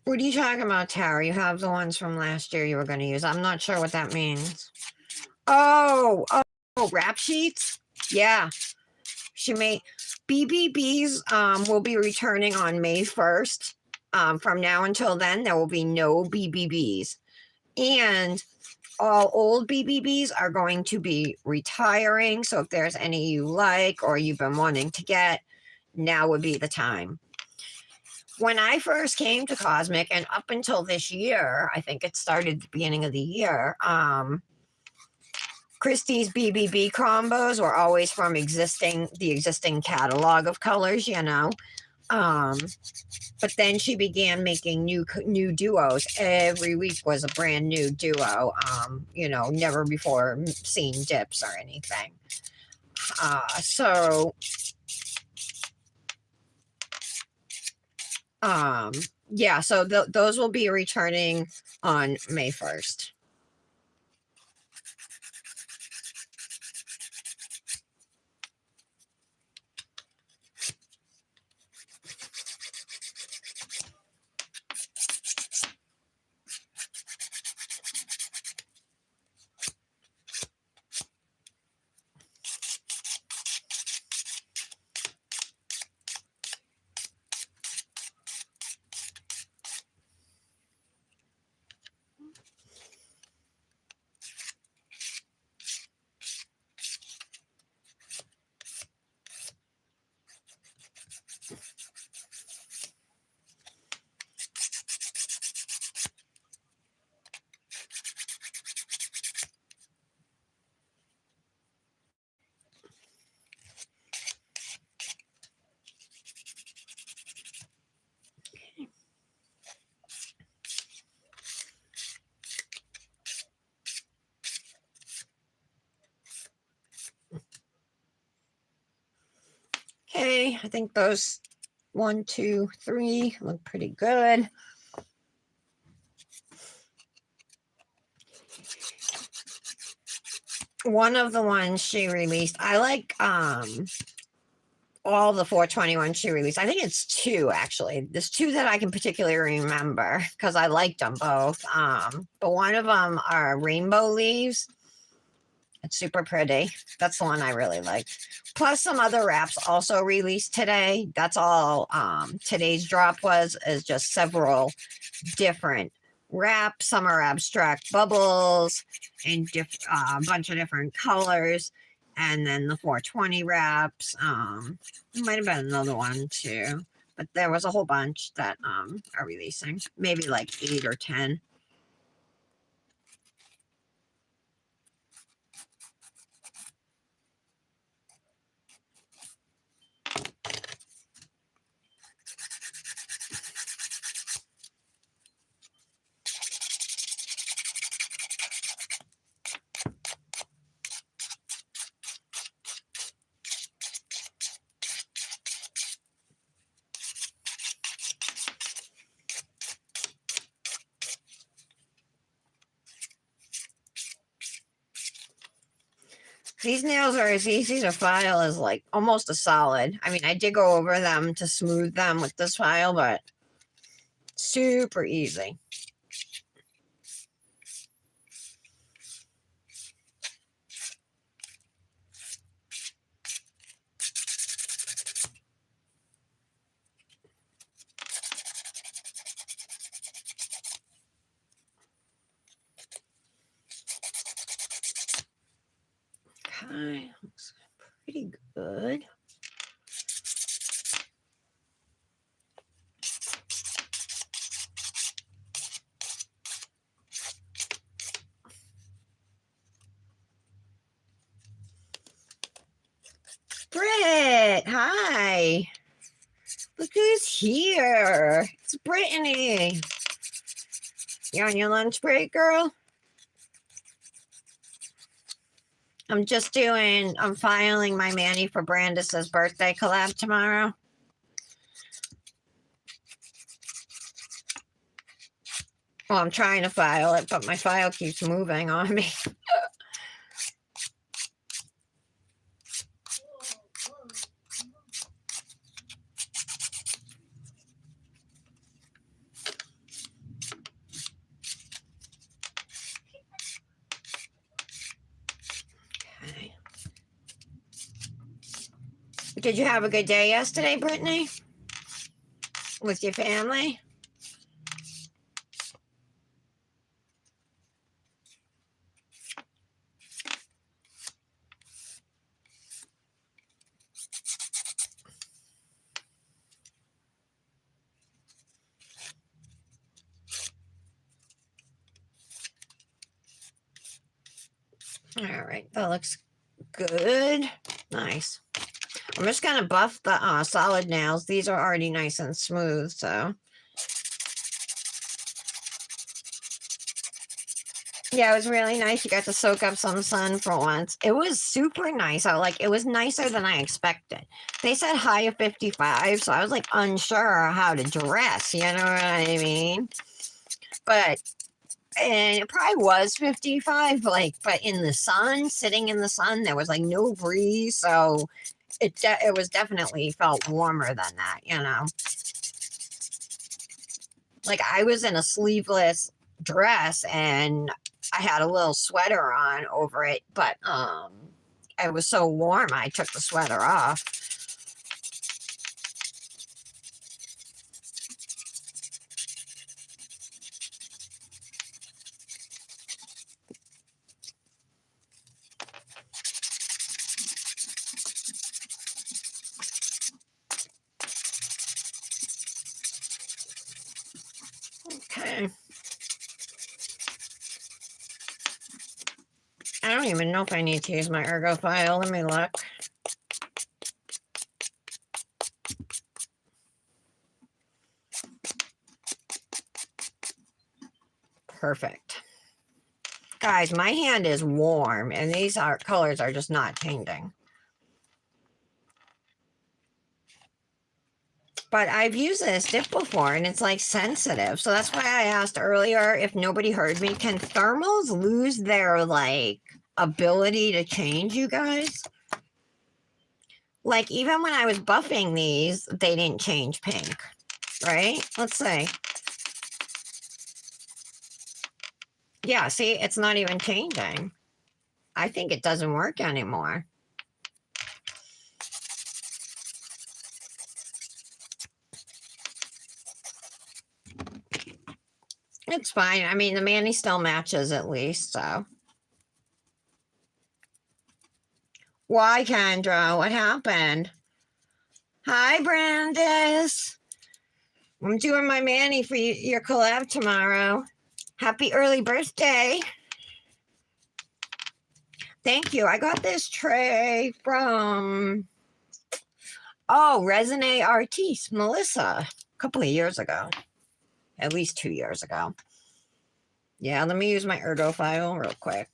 What are you talking about, Tara? You have the ones from last year you were going to use. I'm not sure what that means. Oh, rap sheets? Yeah. She made BBBs will be returning on May 1st. From now until then, there will be no BBBs. And all old BBBs are going to be retiring. So if there's any you like or you've been wanting to get, now would be the time. When I first came to Kozmik, and up until this year, I think it started at the beginning of the year, Christie's BBB combos were always from the existing catalog of colors, you know. But then she began making new duos. Every week was a brand new duo. You know, never before seen dips or anything. Yeah, so those will be returning on May 1st. Okay, I think those 1, 2, 3 look pretty good. One of the ones she released, I like all the 421 she released. I think it's 2 actually. There's 2 that I can particularly remember because I liked them both. But one of them are rainbow leaves. It's super pretty. That's the one I really like. Plus some other wraps also released today. That's all today's drop is just several different wraps. Some are abstract bubbles in a bunch of different colors. And then the 420 wraps. There might have been another one too. But there was a whole bunch that are releasing. Maybe like 8 or 10. These nails are as easy to file as like almost a solid. I mean, I did go over them to smooth them with this file, but super easy. Okay, looks pretty good. Britt, hi. Look who's here. It's Brittany. You on your lunch break, girl? I'm filing my Manny for Brandis's birthday collab tomorrow. Well, I'm trying to file it, but my file keeps moving on me. Okay. Did you have a good day yesterday, Brittany? With your family? All right, that looks good. Nice. I'm just going to buff the solid nails. These are already nice and smooth, so. Yeah, it was really nice. You got to soak up some sun for once. It was super nice. It was nicer than I expected. They said high of 55, so I was like unsure how to dress, you know what I mean? And it probably was 55, but in the sun, sitting in the sun, there was like no breeze, so it was definitely felt warmer than that, you know. Like I was in a sleeveless dress and I had a little sweater on over it, but it was so warm I took the sweater off. Okay. I don't even know if I need to use my ergo file. Let me look. Perfect. Guys, my hand is warm and these colors are just not changing. But I've used this dip before and it's like sensitive. So that's why I asked earlier if nobody heard me. Can thermals lose their like ability to change, you guys? Like even when I was buffing these, they didn't change pink, right? Let's see. Yeah, see, it's not even changing. I think it doesn't work anymore. It's fine. I mean, the Manny still matches at least, so. Why, Kendra? What happened? Hi, Brandis. I'm doing my Manny for your collab tomorrow. Happy early birthday. Thank you. I got this tray from, Resine Artiste, Melissa, a couple of years ago. At least 2 years ago. Yeah, let me use my ergo file real quick.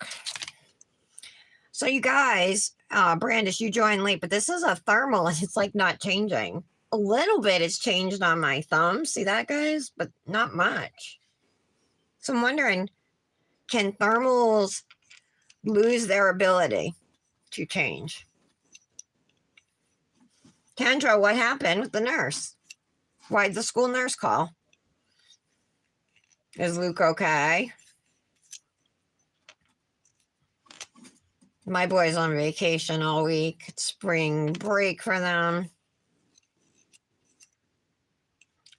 So you guys, Brandis, you joined late, but this is a thermal and it's like not changing. A little bit it's changed on my thumb. See that, guys? But not much. So I'm wondering, can thermals lose their ability to change? Kendra, what happened with the nurse? Why'd the school nurse call? Is Luke okay? My boy's on vacation all week. It's spring break for them.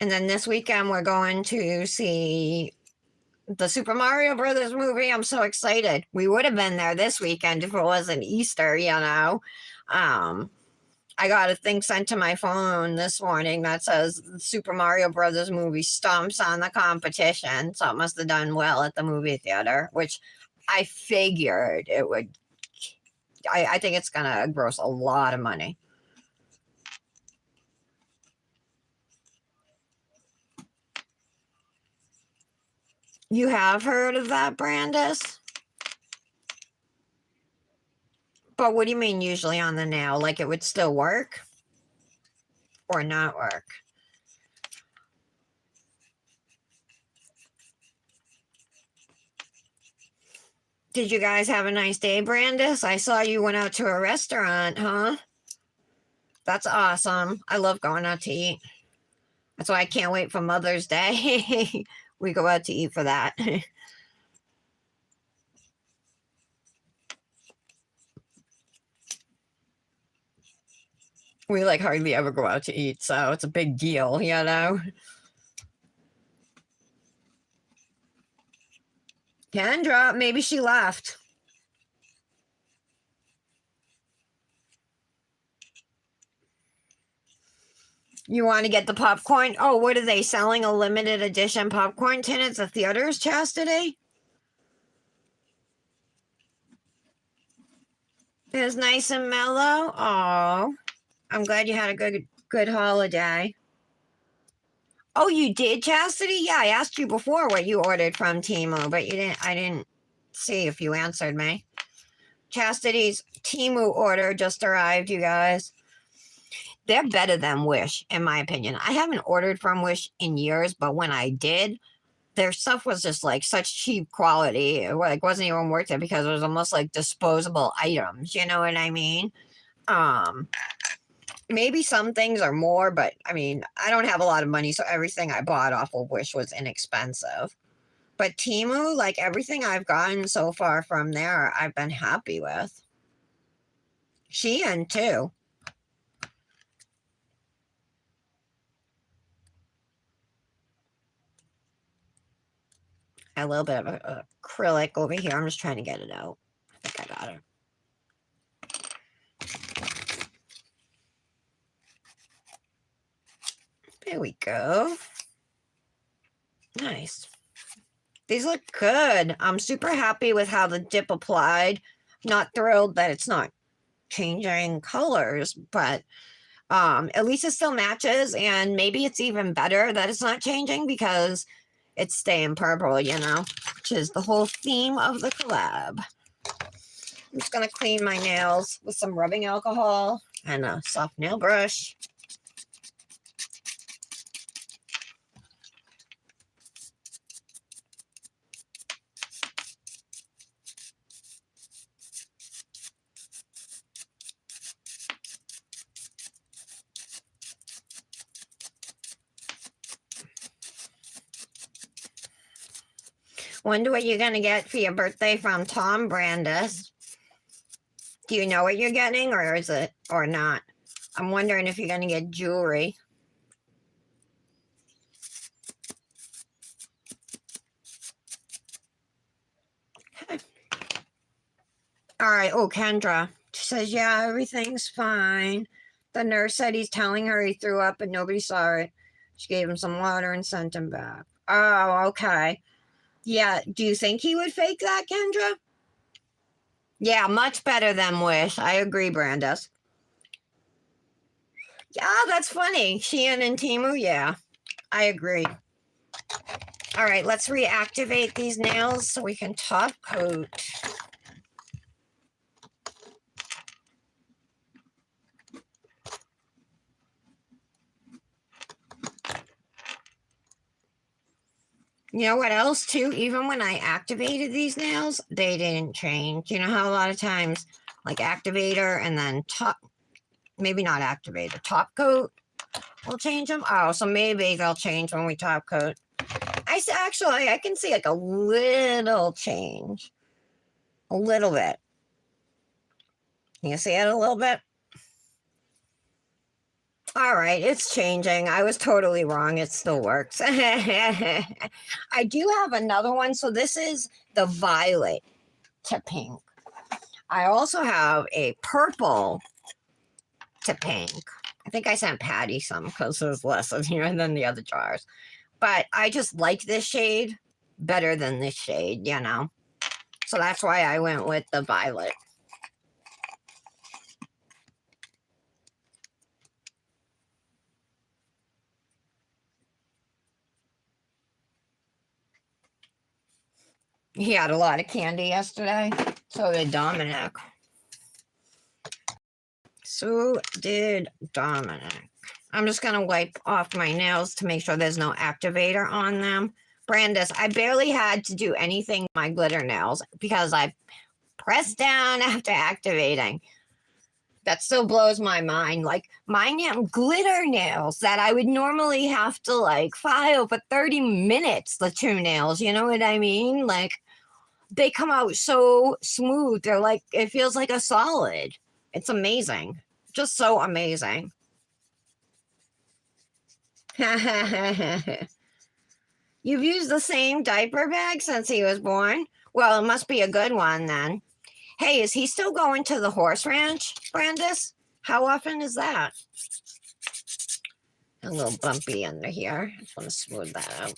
And then this weekend we're going to see the Super Mario Brothers movie. I'm so excited. We would have been there this weekend if it wasn't Easter, you know. I got a thing sent to my phone this morning that says the Super Mario Brothers movie stomps on the competition. So it must have done well at the movie theater, which I figured it would. I think it's going to gross a lot of money. You have heard of that, Brandis? But what do you mean usually on the nail? Like it would still work or not work? Did you guys have a nice day, Brandis? I saw you went out to a restaurant, huh? That's awesome. I love going out to eat. That's why I can't wait for Mother's Day. We go out to eat for that. We like hardly ever go out to eat, so it's a big deal, you know? Kendra, maybe she left. You want to get the popcorn? Oh, what are they selling? A limited edition popcorn tin at the theaters, Chastity? It was nice and mellow. Oh, I'm glad you had a good holiday. Oh, you did, Chastity? Yeah, I asked you before what you ordered from Temu, but you didn't. I didn't see if you answered me. Chastity's Temu order just arrived, you guys. They're better than Wish, in my opinion. I haven't ordered from Wish in years, but when I did, their stuff was just like such cheap quality. It like wasn't even worth it because it was almost like disposable items. You know what I mean? Um, Maybe some things are more, but I mean, I don't have a lot of money, so everything I bought off of Wish was inexpensive. But Temu, like everything I've gotten so far from there, I've been happy with. Shein too. A little bit of acrylic over here. I'm just trying to get it out. I think I got it. There we go. Nice. These look good. I'm super happy with how the dip applied. Not thrilled that it's not changing colors, but at least it still matches, and maybe it's even better that it's not changing because it's staying purple, you know, which is the whole theme of the collab. I'm just going to clean my nails with some rubbing alcohol and a soft nail brush. Wonder what you're going to get for your birthday from Tom, Brandis. Do you know what you're getting, or is it, or not? I'm wondering if you're going to get jewelry. All right. Oh, Kendra. She says, yeah, everything's fine. The nurse said he's telling her he threw up and nobody saw it. She gave him some water and sent him back. Oh, okay. Yeah. Do you think he would fake that, Kendra? Yeah, much better than Wish. I agree, Brandis. Yeah, that's funny. Shein and Temu, yeah. I agree. All right, let's reactivate these nails so we can top coat. You know what else, too? Even when I activated these nails, they didn't change. You know how a lot of times, like activator and then top, maybe not activator, top coat will change them? Oh, so maybe they'll change when we top coat. Actually, I can see like a little change. A little bit. Can you see it a little bit? All right, it's changing. I was totally wrong. It still works. I do have another one. So this is the violet to pink. I also have a purple to pink. I think I sent Patty some because there's less in here than the other jars. But I just like this shade better than this shade, you know. So that's why I went with the violet. He had a lot of candy yesterday. So did Dominic. So did Dominic. I'm just going to wipe off my nails to make sure there's no activator on them. Brandis, I barely had to do anything with my glitter nails because I pressed down after activating. That still blows my mind. Like my glitter nails that I would normally have to like file for 30 minutes, the two nails, you know what I mean? Like they come out so smooth. They're like, it feels like a solid. It's amazing. Just so amazing. You've used the same diaper bag since he was born? Well, it must be a good one then. Hey, is he still going to the horse ranch, Brandis? How often is that? A little bumpy under here. I just want to smooth that out.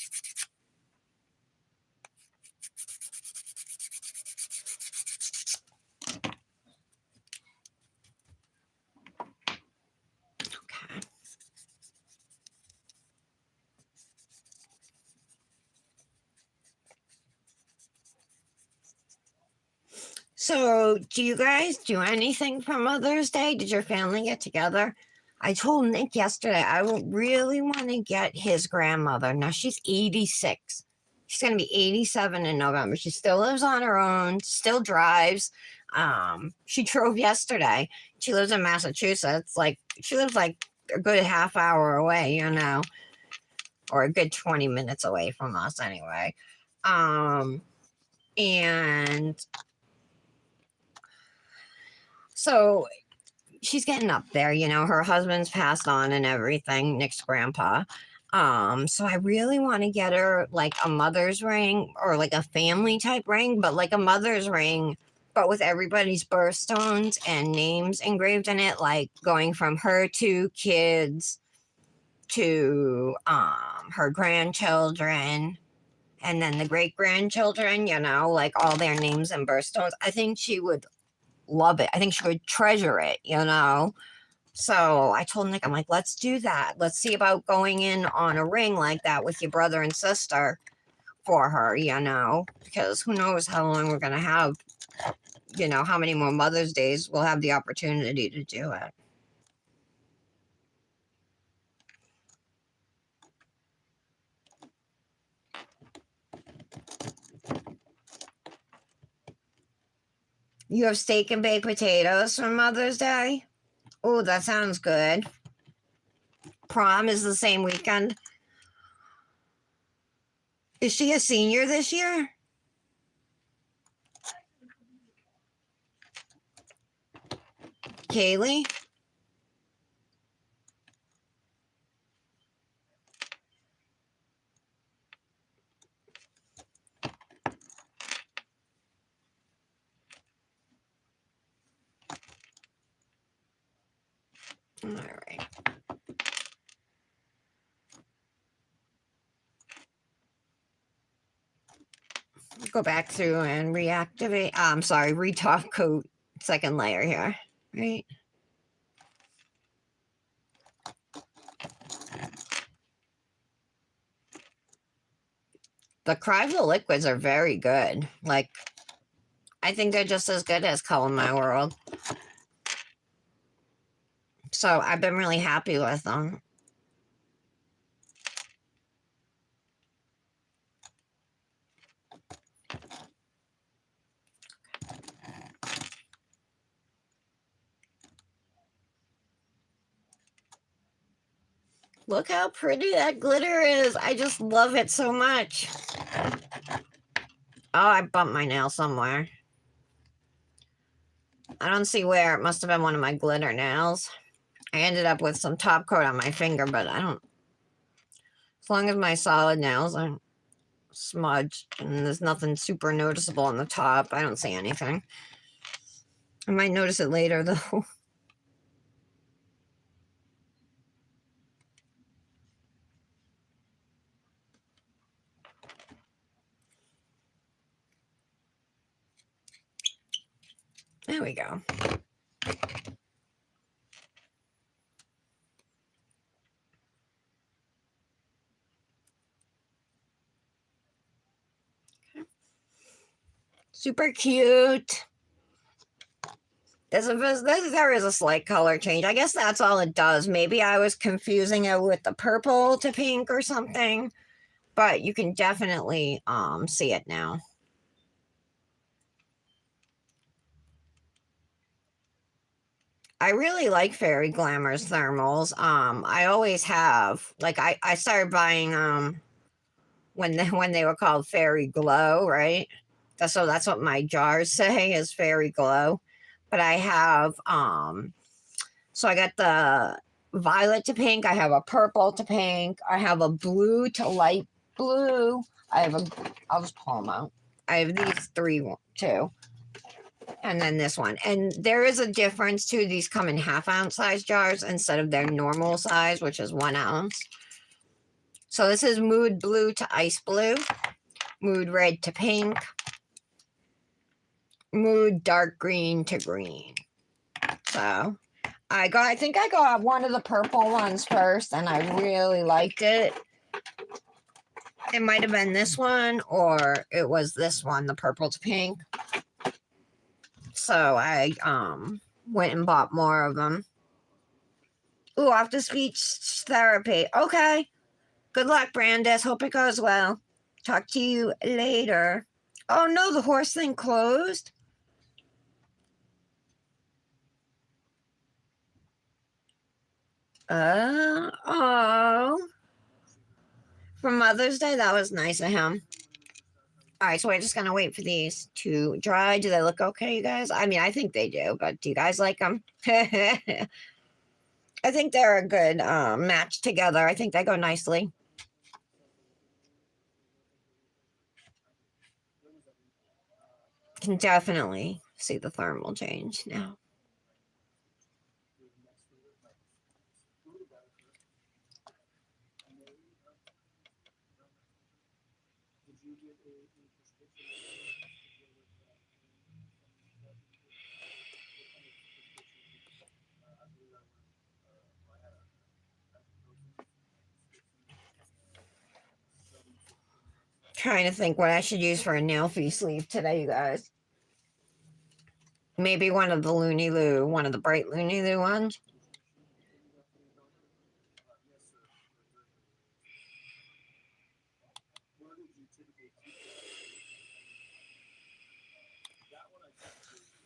Okay. So, do you guys do anything for Mother's Day? Did your family get together? I told Nick yesterday I would really want to get his grandmother. Now, she's 86. She's going to be 87 in November. She still lives on her own, still drives. She drove yesterday. She lives in Massachusetts. Like, she lives like a good half hour away, you know, or a good 20 minutes away from us anyway. And so she's getting up there, you know, her husband's passed on and everything, Nick's grandpa. So I really want to get her like a mother's ring or like a family type ring, but like a mother's ring, but with everybody's birthstones and names engraved in it, like going from her two kids to her grandchildren and then the great grandchildren, you know, like all their names and birthstones. I think she would love it. I think she would treasure it, you know. So I told Nick, I'm like, let's do that. Let's see about going in on a ring like that with your brother and sister for her, you know, because who knows how long we're going to have, you know, how many more Mother's Days we'll have the opportunity to do it. You have steak and baked potatoes for Mother's Day? Oh, that sounds good. Prom is the same weekend. Is she a senior this year? Kaylee? All right. Go back through and reactivate. I'm sorry, retop coat second layer here, right? The Cryville liquids are very good. Like, I think they're just as good as Color My World. So I've been really happy with them. Look how pretty that glitter is. I just love it so much. Oh, I bumped my nail somewhere. I don't see where. It must have been one of my glitter nails. I ended up with some top coat on my finger, but I don't, as long as my solid nails aren't smudged and there's nothing super noticeable on the top, I don't see anything. I might notice it later though. There we go. Super cute. There is a slight color change. I guess that's all it does. Maybe I was confusing it with the purple to pink or something, but you can definitely see it now. I really like Fairy Glamor's thermals. I always have. Like I started buying when they were called Fairy Glow, right? That's what my jars say is Fairy Glow. But I have so I got the violet to pink, I have a purple to pink, I have a blue to light blue. I'll just pull them out. I have these three too. And then this one. And there is a difference too. These come in half-ounce size jars instead of their normal size, which is 1 ounce. So this is Mood Blue to Ice Blue, Mood Red to Pink, Mood Dark Green to Green. So I think I got one of the purple ones first, and I really liked it. It might have been this one, or it was this one, the purple to pink. So I went and bought more of them. Ooh, after speech therapy. Okay. Good luck, Brandis. Hope it goes well. Talk to you later. Oh no, the horse thing closed. Oh. For Mother's Day, that was nice of him. All right, so we're just gonna wait for these to dry. Do they look okay, you guys? I mean, I think they do, but do you guys like them? I think they're a good match together. I think they go nicely. Can definitely see the thermal change now. Trying to think what I should use for a nail fee sleeve today, you guys. Maybe one of the Looney Loo, one of the bright Looney Loo ones.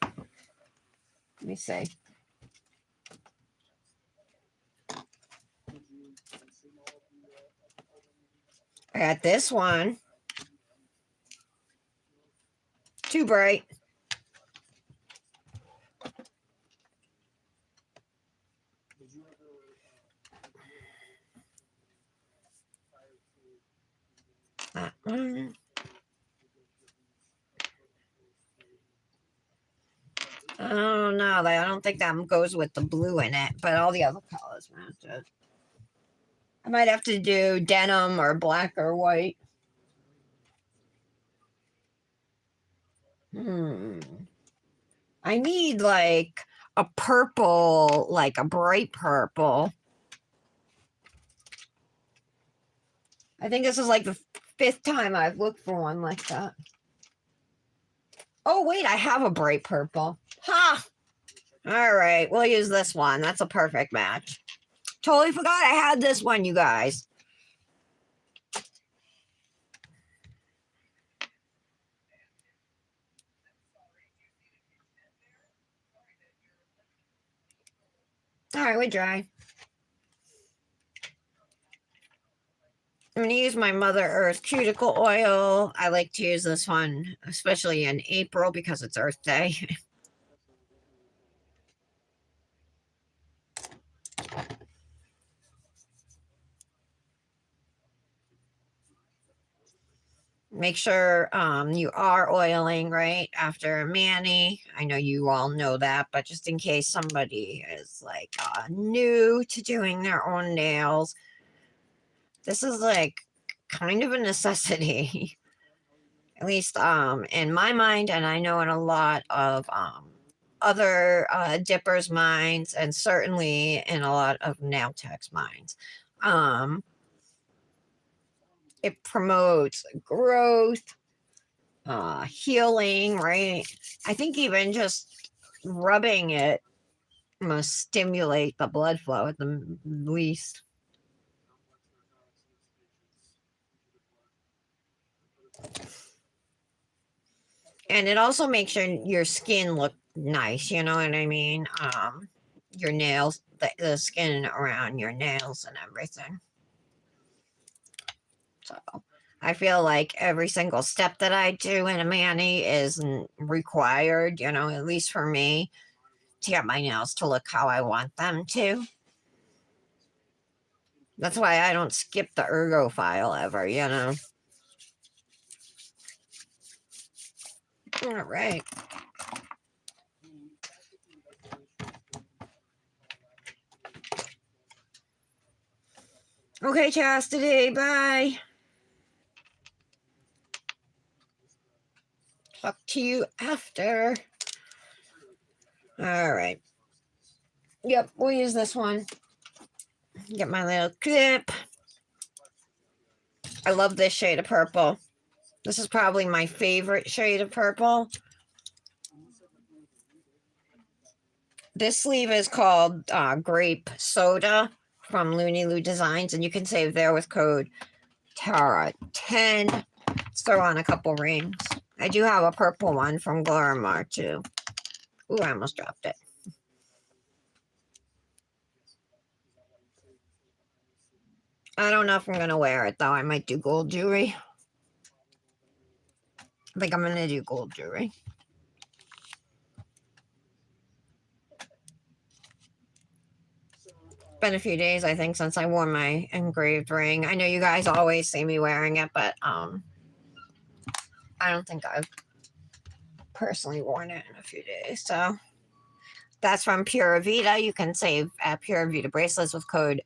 Let me see. I got this one. Too bright. That one. Oh no, I don't think that goes with the blue in it, but all the other colors match it. I might have to do denim or black or white. I need like a purple, like a bright purple. I think this is like the 5th time I've looked for one like that. Oh, wait, I have a bright purple. Ha! All right, we'll use this one. That's a perfect match. Totally forgot I had this one, you guys. All right, we're dry. I'm going to use my Mother Earth cuticle oil. I like to use this one, especially in April because it's Earth Day. Make sure you are oiling right after a mani. I know you all know that, but just in case somebody is like new to doing their own nails, this is like kind of a necessity. At least in my mind, and I know in a lot of other dippers' minds, and certainly in a lot of nail techs' minds. It promotes growth, healing, right? I think even just rubbing it must stimulate the blood flow at the least. And it also makes your skin look nice, you know what I mean? Your nails, the skin around your nails and everything. So I feel like every single step that I do in a mani is required, you know, at least for me, to get my nails to look how I want them to. That's why I don't skip the ergo file ever, you know. All right. Okay, Chastity, bye. Talk to you after. All right. Yep, we'll use this one. Get my little clip. I love this shade of purple. This is probably my favorite shade of purple. This sleeve is called Grape Soda from Looney Loo Designs, and you can save there with code Tara10. Let's throw on a couple rings. I do have a purple one from Glamor too. Ooh, I almost dropped it. I don't know if I'm going to wear it, though. I might do gold jewelry. I think I'm going to do gold jewelry. Been a few days, I think, since I wore my engraved ring. I know you guys always see me wearing it, but I don't think I've personally worn it in a few days. So that's from Pura Vida. You can save at Pura Vida bracelets with code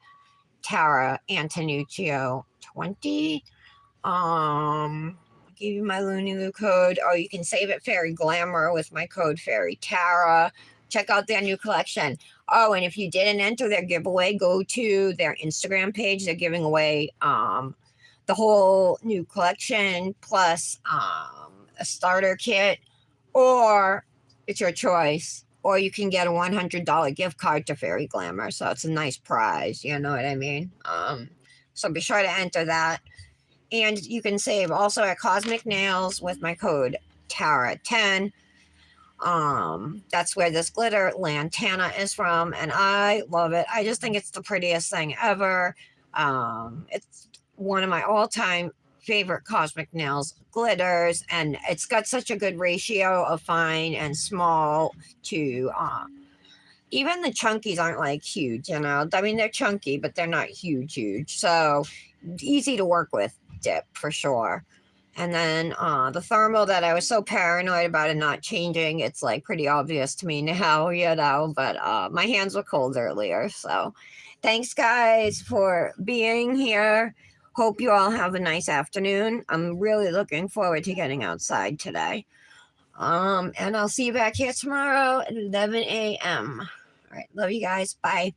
Tara Antonuccio 20. I'll give you my Looney Loo code, or you can save it Fairy Glamor with my code FAIRYTARA. Check out their new collection. Oh, and if you didn't enter their giveaway, go to their Instagram page. They're giving away the whole new collection plus a starter kit, or it's your choice. Or you can get a $100 gift card to Fairy Glamor. So it's a nice prize. You know what I mean? So be sure to enter that. And you can save also at Kozmik Nails with my code Tara10. That's where this glitter lantana is from, and I love it. I just think it's the prettiest thing ever. It's one of my all-time favorite Kozmik Nails glitters, and it's got such a good ratio of fine and small to even the chunkies aren't like huge, you know. I mean, they're chunky, but they're not huge. So easy to work with dip for sure. And then the thermal that I was so paranoid about it not changing, it's like pretty obvious to me now, you know, but my hands were cold earlier. So thanks, guys, for being here. Hope you all have a nice afternoon. I'm really looking forward to getting outside today. And I'll see you back here tomorrow at 11 a.m. All right. Love you guys. Bye.